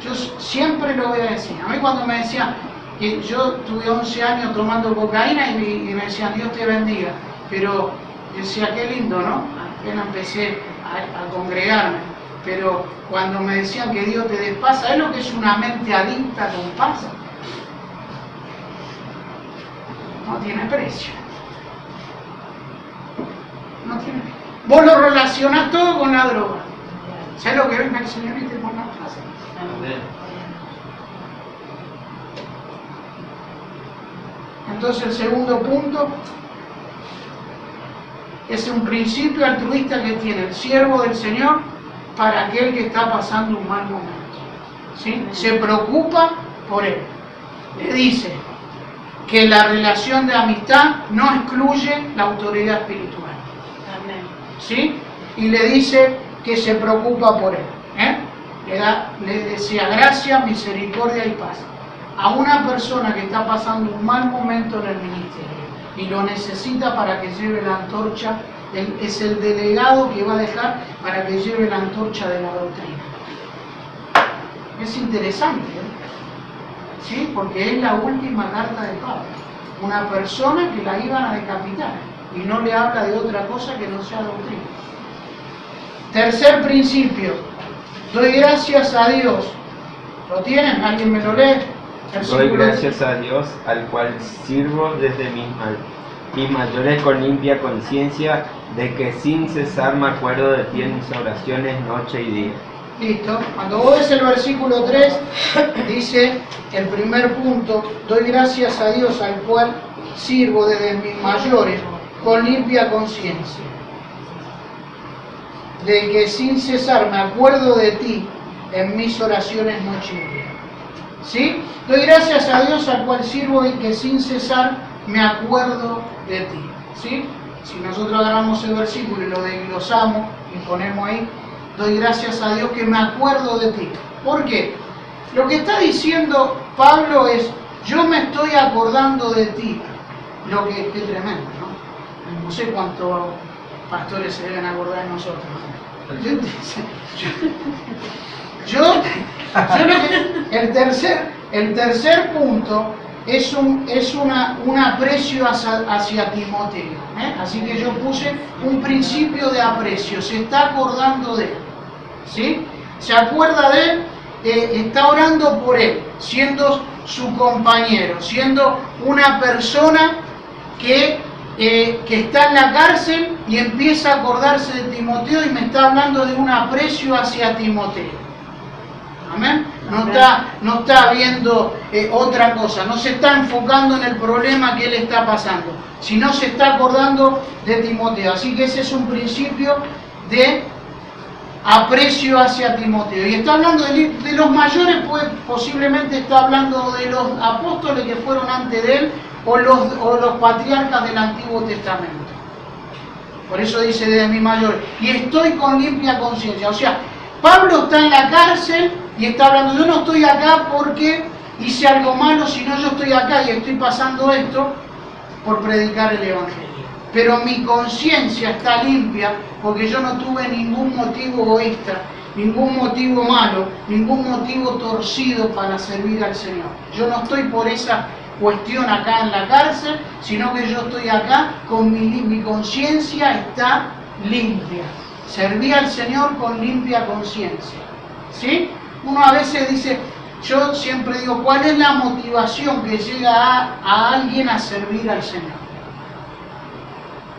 Yo siempre lo voy a decir. A mí cuando me decían que yo tuve 11 años tomando cocaína y me decían Dios te bendiga, pero decía qué lindo, ¿no? Apenas empecé a congregarme, pero cuando me decían que Dios te dé paz, ¿sabes lo que es una mente adicta con paz? No tiene precio. No tiene precio. Vos lo relacionás todo con la droga. ¿Sabes lo que venga el Señor y te pone la paz? Entonces el segundo punto es un principio altruista que tiene el siervo del Señor para aquel que está pasando un mal momento. ¿Sí? Se preocupa por él. Le dice que la relación de amistad no excluye la autoridad espiritual. ¿Sí? Y le dice que se preocupa por él. Le desea gracia, misericordia y paz a una persona que está pasando un mal momento en el ministerio y lo necesita para que lleve la antorcha, es el delegado que va a dejar para que lleve la antorcha de la doctrina. Es interesante, ¿sí? Porque es la última carta de Pablo, una persona que la iban a decapitar y no le habla de otra cosa que no sea doctrina. Tercer principio, doy gracias a Dios. ¿Lo tienen? ¿Alguien me lo lee? Doy gracias a Dios, al cual sirvo desde mis mayores con limpia conciencia, de que sin cesar me acuerdo de ti en mis oraciones noche y día. Listo. Cuando vos ves el versículo 3, dice el primer punto, doy gracias a Dios, al cual sirvo desde mis mayores con limpia conciencia, de que sin cesar me acuerdo de ti en mis oraciones noche y día. ¿Sí? Doy gracias a Dios al cual sirvo y que sin cesar me acuerdo de ti. ¿Sí? Si nosotros agarramos el versículo y lo desglosamos y ponemos ahí, doy gracias a Dios que me acuerdo de ti. ¿Por qué? Lo que está diciendo Pablo es, yo me estoy acordando de ti. Lo que es tremendo, ¿no? No sé cuántos pastores se deben acordar de nosotros. El tercer punto es un aprecio hacia Timoteo. Así que yo puse un principio de aprecio. Se está acordando de él. ¿Sí? Se acuerda de él está orando por él, siendo su compañero, siendo una persona que está en la cárcel y empieza a acordarse de Timoteo y me está hablando de un aprecio hacia Timoteo. Amén. No está viendo otra cosa, no se está enfocando en el problema que él está pasando, sino se está acordando de Timoteo. Así que ese es un principio de aprecio hacia Timoteo. Y está hablando de los mayores, pues posiblemente está hablando de los apóstoles que fueron antes de él o los patriarcas del Antiguo Testamento. Por eso dice de mis mayores. Y estoy con limpia conciencia. O sea, Pablo está en la cárcel y está hablando, yo no estoy acá porque hice algo malo, sino yo estoy acá y estoy pasando esto por predicar el Evangelio. Pero mi conciencia está limpia porque yo no tuve ningún motivo egoísta, ningún motivo malo, ningún motivo torcido para servir al Señor. Yo no estoy por esa cuestión acá en la cárcel, sino que yo estoy acá con mi conciencia está limpia. Serví al Señor con limpia conciencia. ¿Sí? Uno a veces dice, yo siempre digo, ¿cuál es la motivación que llega a alguien a servir al Señor?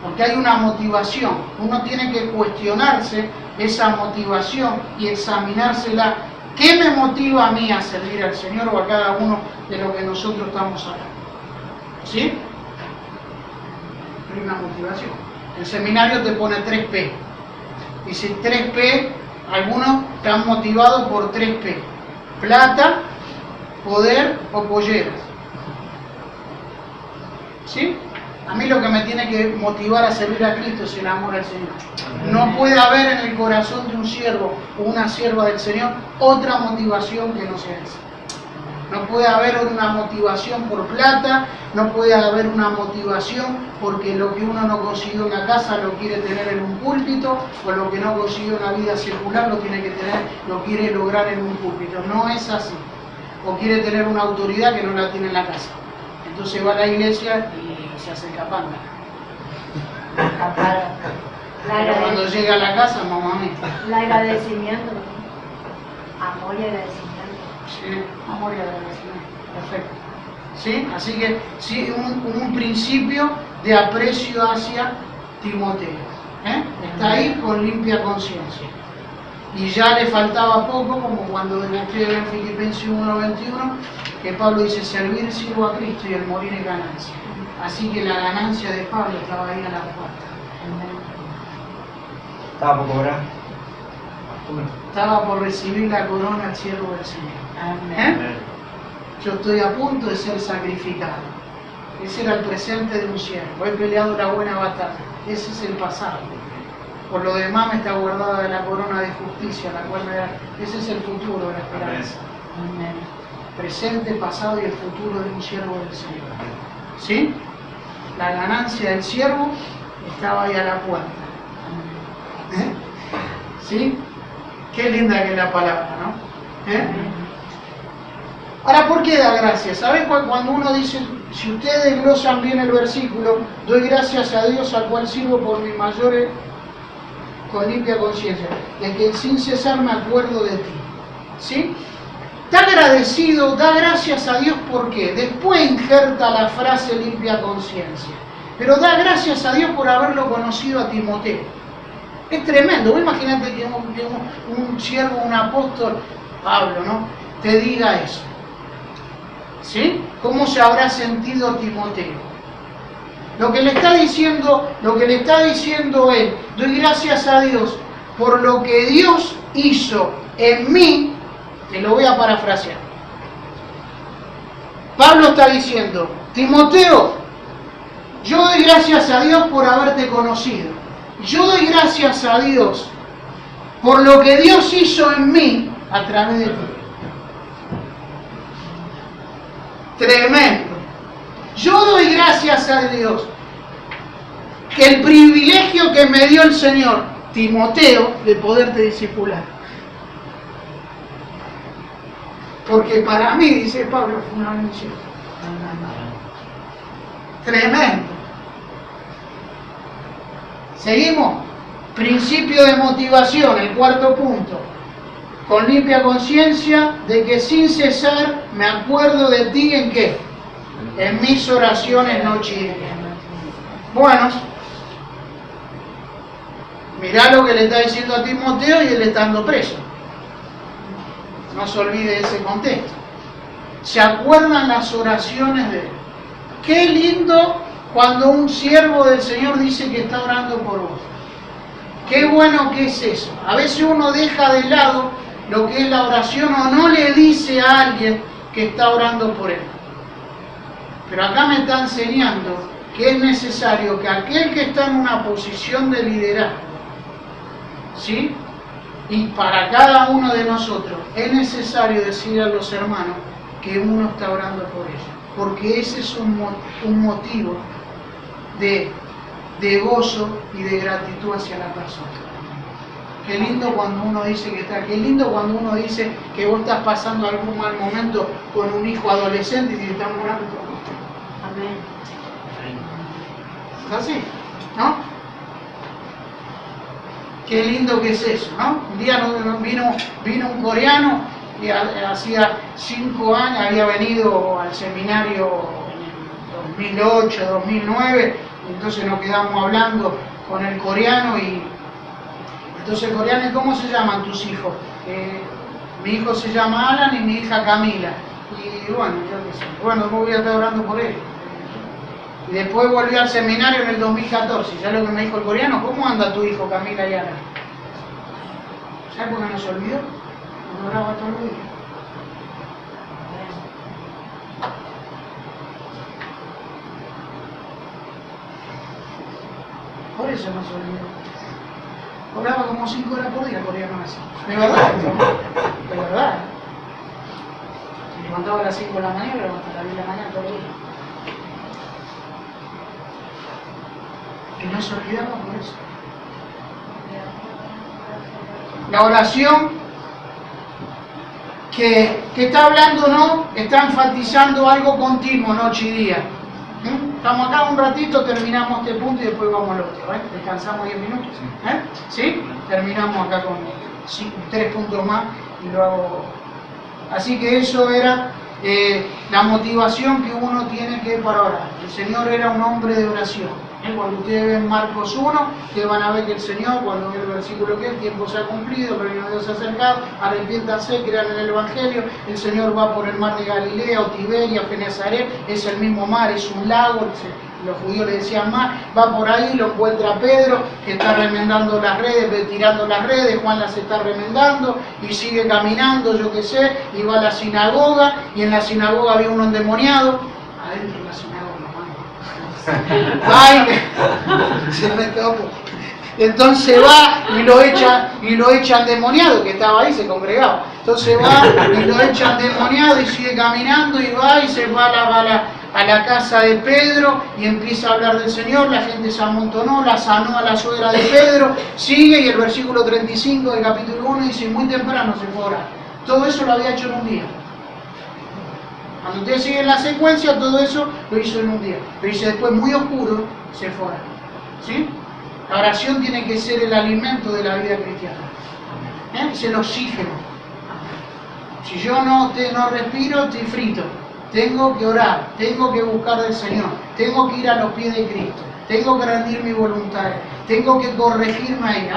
Porque hay una motivación. Uno tiene que cuestionarse esa motivación y examinársela. ¿Qué me motiva a mí a servir al Señor o a cada uno de lo que nosotros estamos hablando? ¿Sí? Hay una motivación. El seminario te pone 3P. Dice 3P, algunos están motivados por 3P. Plata, poder o polleras. ¿Sí? A mí lo que me tiene que motivar a servir a Cristo es el amor al Señor. No puede haber en el corazón de un siervo o una sierva del Señor otra motivación que no sea esa. No puede haber una motivación por plata, no puede haber una motivación porque lo que uno no consiguió en la casa lo quiere tener en un púlpito, o lo que no consiguió en la vida circular lo quiere lograr en un púlpito. No es así. O quiere tener una autoridad que no la tiene en la casa. Entonces va a la iglesia y se hace capanga. Pero cuando llega a la casa, mamá mía. El agradecimiento. Amor y agradecimiento. Sí, amor y agradecimiento. Perfecto. ¿Sí? Así que sí, un principio de aprecio hacia Timoteo. Está ahí con limpia conciencia. Y ya le faltaba poco, como cuando escribe en Filipenses 1:21, que Pablo dice, servir sirvo a Cristo y el morir es ganancia. Así que la ganancia de Pablo estaba ahí a la puerta. Estaba por cobrar. Estaba por recibir la corona al siervo del Señor. Yo estoy a punto de ser sacrificado. Ese era el presente de un siervo. He peleado la buena batalla. Ese es el pasado. Por lo demás me está guardada la corona de justicia, la cual me da. Ese es el futuro, la esperanza. Presente, pasado y el futuro de un siervo del Señor. ¿Sí? La ganancia del siervo estaba ahí a la puerta. ¿Sí? Qué linda que es la palabra, ¿no? Ahora, ¿por qué da gracias? ¿Saben cuando uno dice, si ustedes desglosan bien el versículo, doy gracias a Dios al cual sirvo por mis mayores con limpia conciencia, de que sin cesar me acuerdo de ti? ¿Sí? Está agradecido, da gracias a Dios porque después injerta la frase limpia conciencia. Pero da gracias a Dios por haberlo conocido a Timoteo. Es tremendo. Vos imagínate que un siervo, un apóstol, Pablo, ¿no?, te diga eso. ¿Sí? ¿Cómo se habrá sentido Timoteo? Lo que le está diciendo él, doy gracias a Dios por lo que Dios hizo en mí. Te lo voy a parafrasear. Pablo está diciendo, Timoteo, yo doy gracias a Dios por haberte conocido. Yo doy gracias a Dios por lo que Dios hizo en mí a través de ti. Tremendo. Yo doy gracias a Dios que el privilegio que me dio el Señor, Timoteo, de poderte discipular. Porque para mí, dice Pablo, fue una bendición. Tremendo. Seguimos. Principio de motivación, el cuarto punto. con limpia conciencia de que sin cesar me acuerdo de ti en qué, en mis oraciones noche y día. Bueno, mirá lo que le está diciendo a Timoteo y él estando preso. No se olvide de ese contexto. Se acuerdan las oraciones de él. Qué lindo cuando un siervo del Señor dice que está orando por vos. Qué bueno que es eso. A veces uno deja de lado lo que es la oración o no le dice a alguien que está orando por él. Pero acá me está enseñando que es necesario que aquel que está en una posición de liderazgo, ¿sí? Y para cada uno de nosotros es necesario decir a los hermanos que uno está orando por ellos, porque ese es un motivo de gozo y de gratitud hacia la persona. Qué lindo cuando uno dice que está, qué lindo cuando uno dice que vos estás pasando algún mal momento con un hijo adolescente y te están orando por vos. Amén. ¿Es así? ¿No? Qué lindo que es eso, ¿no? Un día vino un coreano y hacía 5 años, había venido al seminario en el 2008, 2009, y entonces nos quedamos hablando con el coreano y entonces el coreano, ¿cómo se llaman tus hijos? Mi hijo se llama Alan y mi hija Camila. Y bueno, yo qué sé, bueno, me voy a estar orando por él. Y después volví al seminario en el 2014. ¿Ya lo que me dijo el coreano? ¿Cómo anda tu hijo Camila y Alan? ¿Sabes por qué no se olvidó? No oraba todos los días. Por eso no se olvidó. Oraba como 5 horas por día, coreano así. De verdad, de verdad. Se levantaba a las 5 de la mañana y levantaba a las 10 de la mañana todos los días. Y no se olvidaba por eso. La oración que está hablando, ¿no? Está enfatizando algo continuo, noche y día. Estamos acá un ratito, terminamos este punto y después vamos al otro. Descansamos 10 minutos. ¿Sí? Terminamos acá con 3 puntos más y lo hago. Así que eso era la motivación que uno tiene que para orar. El Señor era un hombre de oración. Cuando ustedes ven Marcos 1, ustedes van a ver que el Señor, cuando ve el versículo que el tiempo se ha cumplido, el reino de Dios se ha acercado, arrepiéntanse, crean en el Evangelio, el Señor va por el mar de Galilea o Tiberia, Genesaret, es el mismo mar, es un lago, los judíos le decían mar, va por ahí, lo encuentra Pedro, que está remendando las redes, tirando las redes, Juan las está remendando, y sigue caminando, yo qué sé, y va a la sinagoga, y en la sinagoga había un endemoniado, adentro de la sinagoga. Ay, se me escapó. Entonces va y lo echa endemoniado, que estaba ahí, se congregaba. Entonces va y lo echa endemoniado y sigue caminando y va y se va a la casa de Pedro y empieza a hablar del Señor. La gente se amontonó, la sanó a la suegra de Pedro. Sigue y el versículo 35 del capítulo 1 dice: muy temprano se fue a orar. Todo eso lo había hecho en un día. Cuando ustedes siguen la secuencia, todo eso lo hizo en un día. Pero dice después, muy oscuro, se fue. ¿Sí? La oración tiene que ser el alimento de la vida cristiana. Es el oxígeno. Si yo no respiro, estoy frito. Tengo que orar, tengo que buscar del Señor, tengo que ir a los pies de Cristo, tengo que rendir mi voluntad, tengo que corregirme ahí.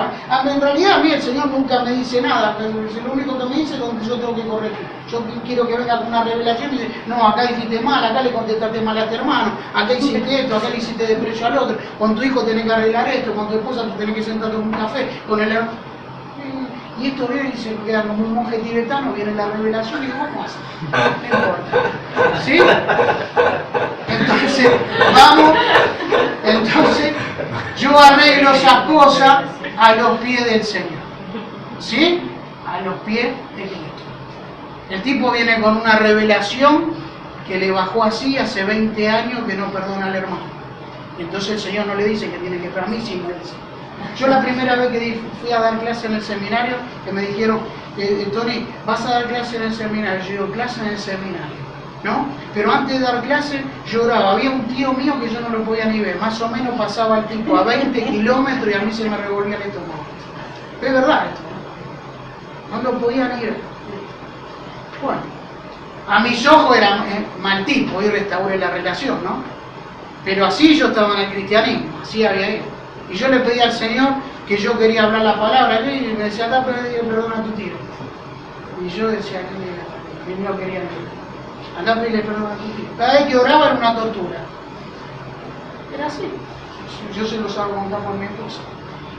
En realidad a mí el Señor nunca me dice nada, pero lo único que me dice es donde yo tengo que corregir. Yo quiero que venga con una revelación y dice: no, acá dijiste mal, acá le contestaste mal a tu hermano, acá hiciste esto, acá le hiciste desprecio al otro, con tu hijo tenés que arreglar esto, con tu esposa tú tenés que sentarte en un café, con el hermano. Y esto viene y se queda como un monje tibetano, viene la revelación y digo: ¿cómo hace? No importa. ¿Sí? Entonces, vamos. Entonces, yo arreglo esas cosas a los pies del Señor. ¿Sí? A los pies de Cristo. El tipo viene con una revelación que le bajó así hace 20 años que no perdona al hermano. Entonces el Señor no le dice que tiene que para mí, sí me dice. Yo la primera vez que fui a dar clase en el seminario, que me dijeron: Tony, ¿vas a dar clase en el seminario? Yo digo: clase en el seminario, ¿no? Pero antes de dar clase, lloraba. Había un tío mío que yo no lo podía ni ver. Más o menos pasaba el tipo a 20 kilómetros y a mí se me revolvía el estómago. Es verdad esto. No lo podían ir. Bueno, a mis ojos era mal tipo, hoy restauré la relación, ¿no? Pero así yo estaba en el cristianismo, así había ido. Y yo le pedí al Señor que yo quería hablar la palabra, y me decía, anda a pedir perdón a tu tío. Y yo decía, que no quería nada. Anda a pedirle perdón a tu tío. Cada vez que oraba era una tortura. Era así. Yo se los hago contar por mi esposa.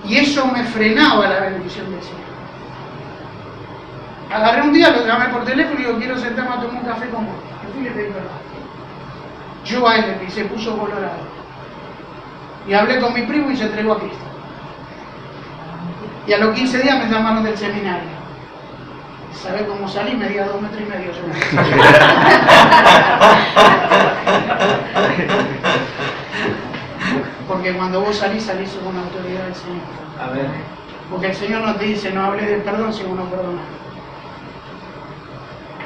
Y eso me frenaba la bendición del Señor. Agarré un día, lo llamé por teléfono y digo, quiero sentarme a tomar un café con vos. Y fui y le pedí perdón. Yo a él, y se puso colorado. Y hablé con mi primo y se entregó a Cristo. Y a los 15 días me llamaron del seminario. ¿Sabés cómo salí? Medía 2,5 metros yo. Porque cuando vos salís con la autoridad del Señor. A ver. Porque el Señor no te dice, no hables del perdón si uno perdona.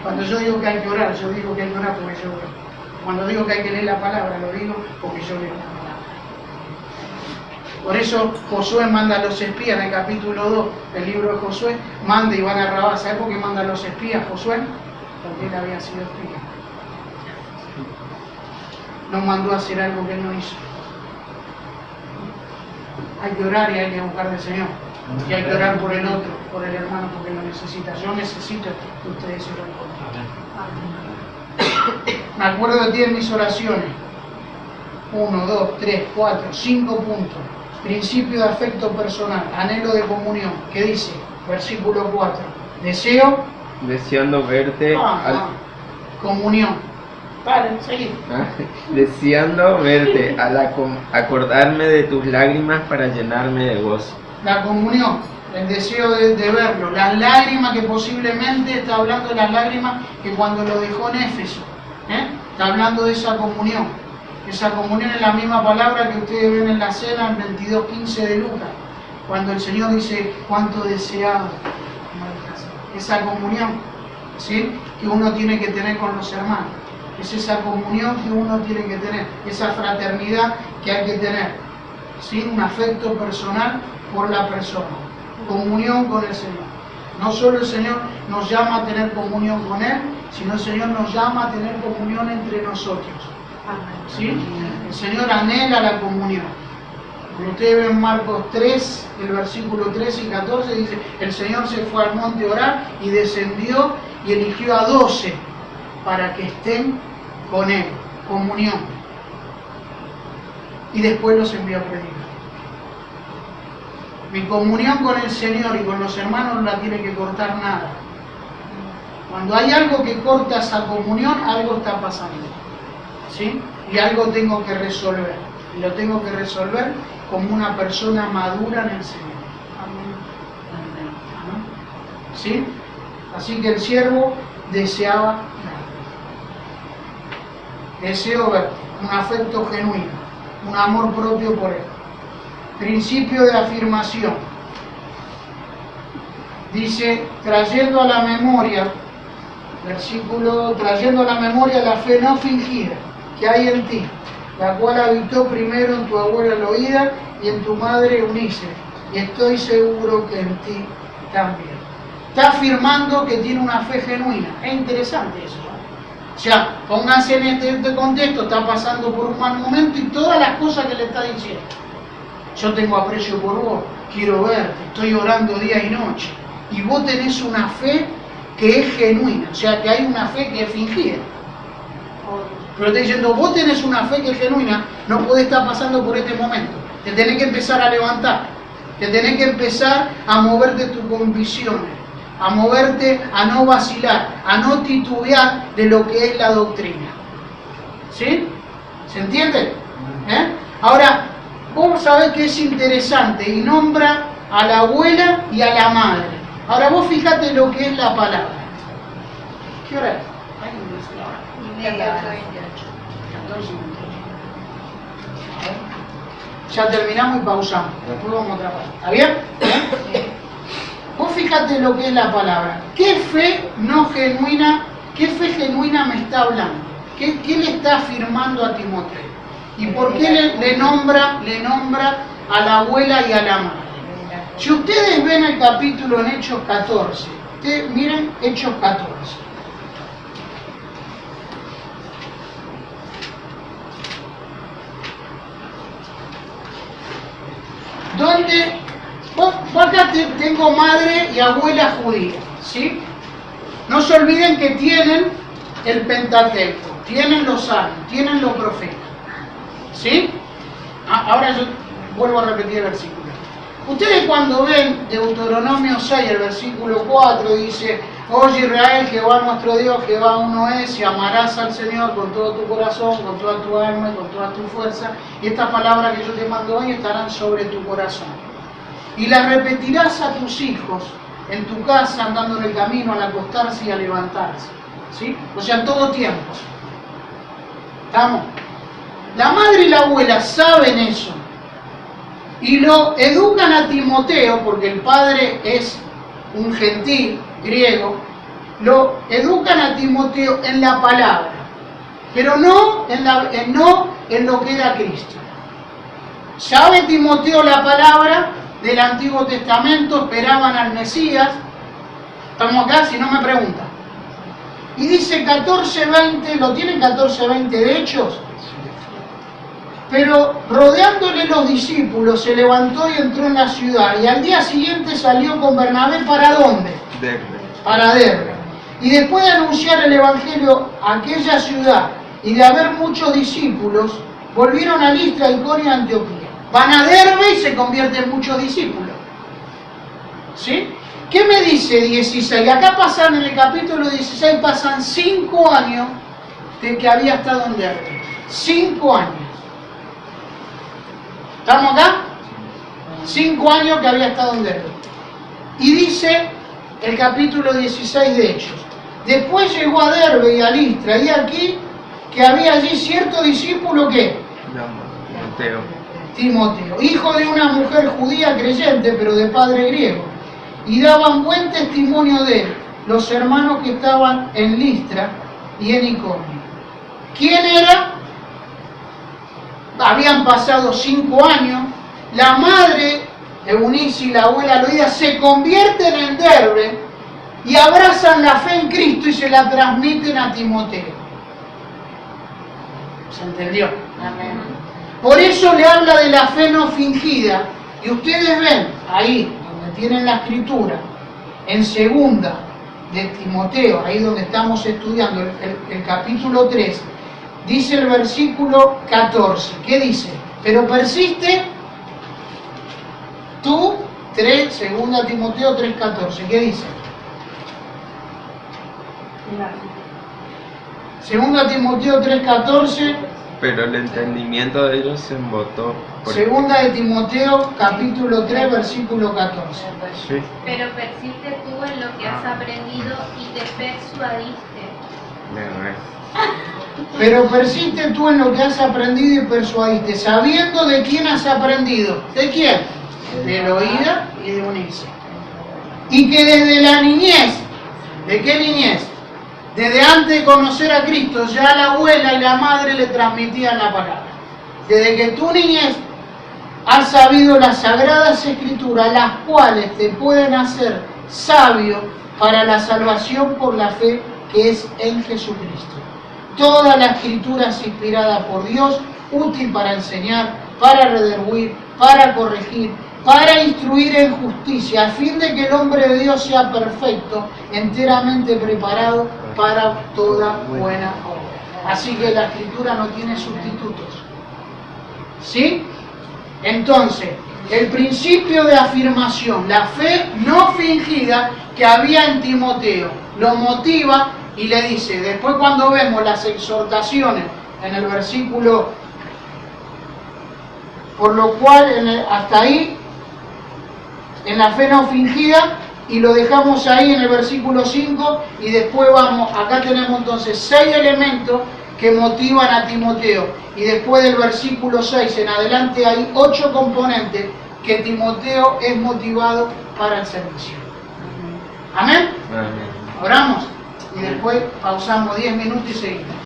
Cuando yo digo que hay que orar, yo digo que hay que orar porque yo oro. Cuando digo que hay que leer la palabra, lo digo porque yo leo la palabra. Por eso Josué manda a los espías en el capítulo 2 del libro de Josué, manda y van a Rabá. ¿Sabes por qué manda a los espías Josué? Porque él había sido espía. No mandó a hacer algo que él no hizo. Hay que orar y hay que buscar del Señor. Y hay que orar por el otro, por el hermano, porque lo necesita. Yo necesito que ustedes oren por mí. Me acuerdo de ti en mis oraciones. 1, 2, 3, 4, 5 puntos. Principio de afecto personal, anhelo de comunión. ¿Qué dice? Versículo 4. Deseo. Deseando verte. Comunión. Vale, seguí. Deseando verte, acordarme de tus lágrimas para llenarme de gozo. La comunión, el deseo de verlo, las lágrimas que posiblemente está hablando de las lágrimas que cuando lo dejó en Éfeso, está hablando de esa comunión. Esa comunión es la misma palabra que ustedes ven en la cena en 22:15 de Lucas, cuando el Señor dice cuánto deseado. Esa comunión, ¿sí?, que uno tiene que tener con los hermanos. Es esa comunión que uno tiene que tener, esa fraternidad que hay que tener, ¿sí?, un afecto personal por la persona, comunión con el Señor. No solo el Señor nos llama a tener comunión con Él, sino el Señor nos llama a tener comunión entre nosotros. ¿Sí? El Señor anhela la comunión. Cuando ustedes ven Marcos 3, el versículo 13 y 14, dice, el Señor se fue al monte a orar y descendió y eligió a 12 para que estén con Él, comunión. Y después los envió a predicar. Mi comunión con el Señor y con los hermanos no la tiene que cortar nada. Cuando hay algo que corta esa comunión, algo está pasando. ¿Sí? Y algo tengo que resolver. Y lo tengo que resolver como una persona madura en el Señor. Amén. ¿Sí? Así que el siervo deseaba verte. Deseo verte. Un afecto genuino. Un amor propio por Él. Principio de afirmación. Dice, trayendo a la memoria, versículo, trayendo a la memoria la fe no fingida que hay en ti, la cual habitó primero en tu abuela Loída y en tu madre Eunice, y estoy seguro que en ti también. Está afirmando que tiene una fe genuina. Es interesante eso. O sea, pónganse en este contexto, está pasando por un mal momento y todas las cosas que le está diciendo. Yo tengo aprecio por vos, quiero verte, estoy orando día y noche. Y vos tenés una fe que es genuina, o sea, que hay una fe que es fingida. Pero está diciendo, vos tenés una fe que es genuina, no podés estar pasando por este momento. Te tenés que empezar a levantar, te tenés que empezar a moverte tus convicciones, a moverte, a no vacilar, a no titubear de lo que es la doctrina. ¿Sí? ¿Se entiende? Ahora, vos sabés que es interesante y nombra a la abuela y a la madre. Ahora vos fijate lo que es la palabra. ¿Qué hora es? Ya terminamos y pausamos. Después vamos a otra parte. ¿Está bien? Vos fíjate lo que es la palabra. ¿Qué fe no genuina, qué fe genuina me está hablando? ¿Qué le está afirmando a Timoteo? ¿Y por qué le nombra a la abuela y a la madre? Si ustedes ven el capítulo en Hechos 14, miren Hechos 14. Donde, vos acá tengo madre y abuela judía, ¿sí? No se olviden que tienen el Pentateuco, tienen los salmos, tienen los profetas, ¿sí? Ahora yo vuelvo a repetir el versículo. Ustedes cuando ven Deuteronomio 6, el versículo 4, dice: Oye Israel, Jehová nuestro Dios, Jehová uno es, y amarás al Señor con todo tu corazón, con toda tu alma y con toda tu fuerza, y estas palabras que yo te mando hoy estarán sobre tu corazón. Y las repetirás a tus hijos en tu casa, andando en el camino, al acostarse y al levantarse, ¿sí? O sea, en todo tiempo. ¿Estamos? La madre y la abuela saben eso. Y lo educan a Timoteo, porque el padre es un gentil griego, lo educan a Timoteo en la palabra, pero no en lo que era Cristo. ¿Sabe Timoteo la palabra del Antiguo Testamento? Esperaban al Mesías. ¿Estamos acá? Si no me preguntan. Y dice 14:20, ¿lo tienen 14:20 de Hechos? Pero rodeándole los discípulos, se levantó y entró en la ciudad, y al día siguiente salió con Bernabé. ¿Para dónde? Derbe. Para Derbe. Y después de anunciar el evangelio a aquella ciudad y de haber muchos discípulos, volvieron a Listra, Iconio y Antioquía. Van a Derbe y se convierten en muchos discípulos. ¿Sí? ¿Qué me dice 16? Acá pasan, en el capítulo 16, pasan 5 años de que había estado en Derbe. 5 años. ¿Estamos acá? 5 años que había estado en Derbe. Y dice el capítulo 16 de Hechos: después llegó a Derbe y a Listra, y aquí que había allí cierto discípulo que Timoteo, hijo de una mujer judía creyente, pero de padre griego, y daban buen testimonio de él los hermanos que estaban en Listra y en Iconio. ¿Quién era? Habían pasado 5 años, la madre Eunice y la abuela Loida se convierten en Derbe y abrazan la fe en Cristo y se la transmiten a Timoteo. ¿Se entendió? Amén. Por eso le habla de la fe no fingida, y ustedes ven ahí donde tienen la escritura, en 2 de Timoteo, ahí donde estamos estudiando el capítulo 3, dice el versículo 14, ¿qué dice? Pero persiste tú, 2 Timoteo 3:14, ¿qué dice? 2 Timoteo 3:14. Pero el entendimiento de ellos se embotó. 2 de Timoteo capítulo 3 versículo 14. Sí. Pero persiste tú en lo que has aprendido y te persuadiste. Pero persiste tú en lo que has aprendido y persuadiste, sabiendo de quién has aprendido. ¿De quién? De Loida y de Eunice. Y que desde la niñez, ¿de qué niñez? Desde antes de conocer a Cristo, ya la abuela y la madre le transmitían la palabra. Desde que tu niñez has sabido las sagradas escrituras, las cuales te pueden hacer sabio para la salvación por la fe que es en Jesucristo. Toda la escritura es inspirada por Dios, útil para enseñar, para redarguir, para corregir, para instruir en justicia, a fin de que el hombre de Dios sea perfecto, enteramente preparado para toda buena obra. Así que la escritura no tiene sustitutos. ¿Sí? Entonces, el principio de afirmación, la fe no fingida que había en Timoteo, lo motiva y le dice, después cuando vemos las exhortaciones en el versículo, por lo cual hasta ahí, en la fe no fingida, y lo dejamos ahí en el versículo 5, y después vamos, acá tenemos entonces 6 elementos que motivan a Timoteo, y después del versículo 6 en adelante hay 8 componentes que Timoteo es motivado para el servicio. ¿Amén? Amén. Oramos y después pausamos 10 minutos y seguimos.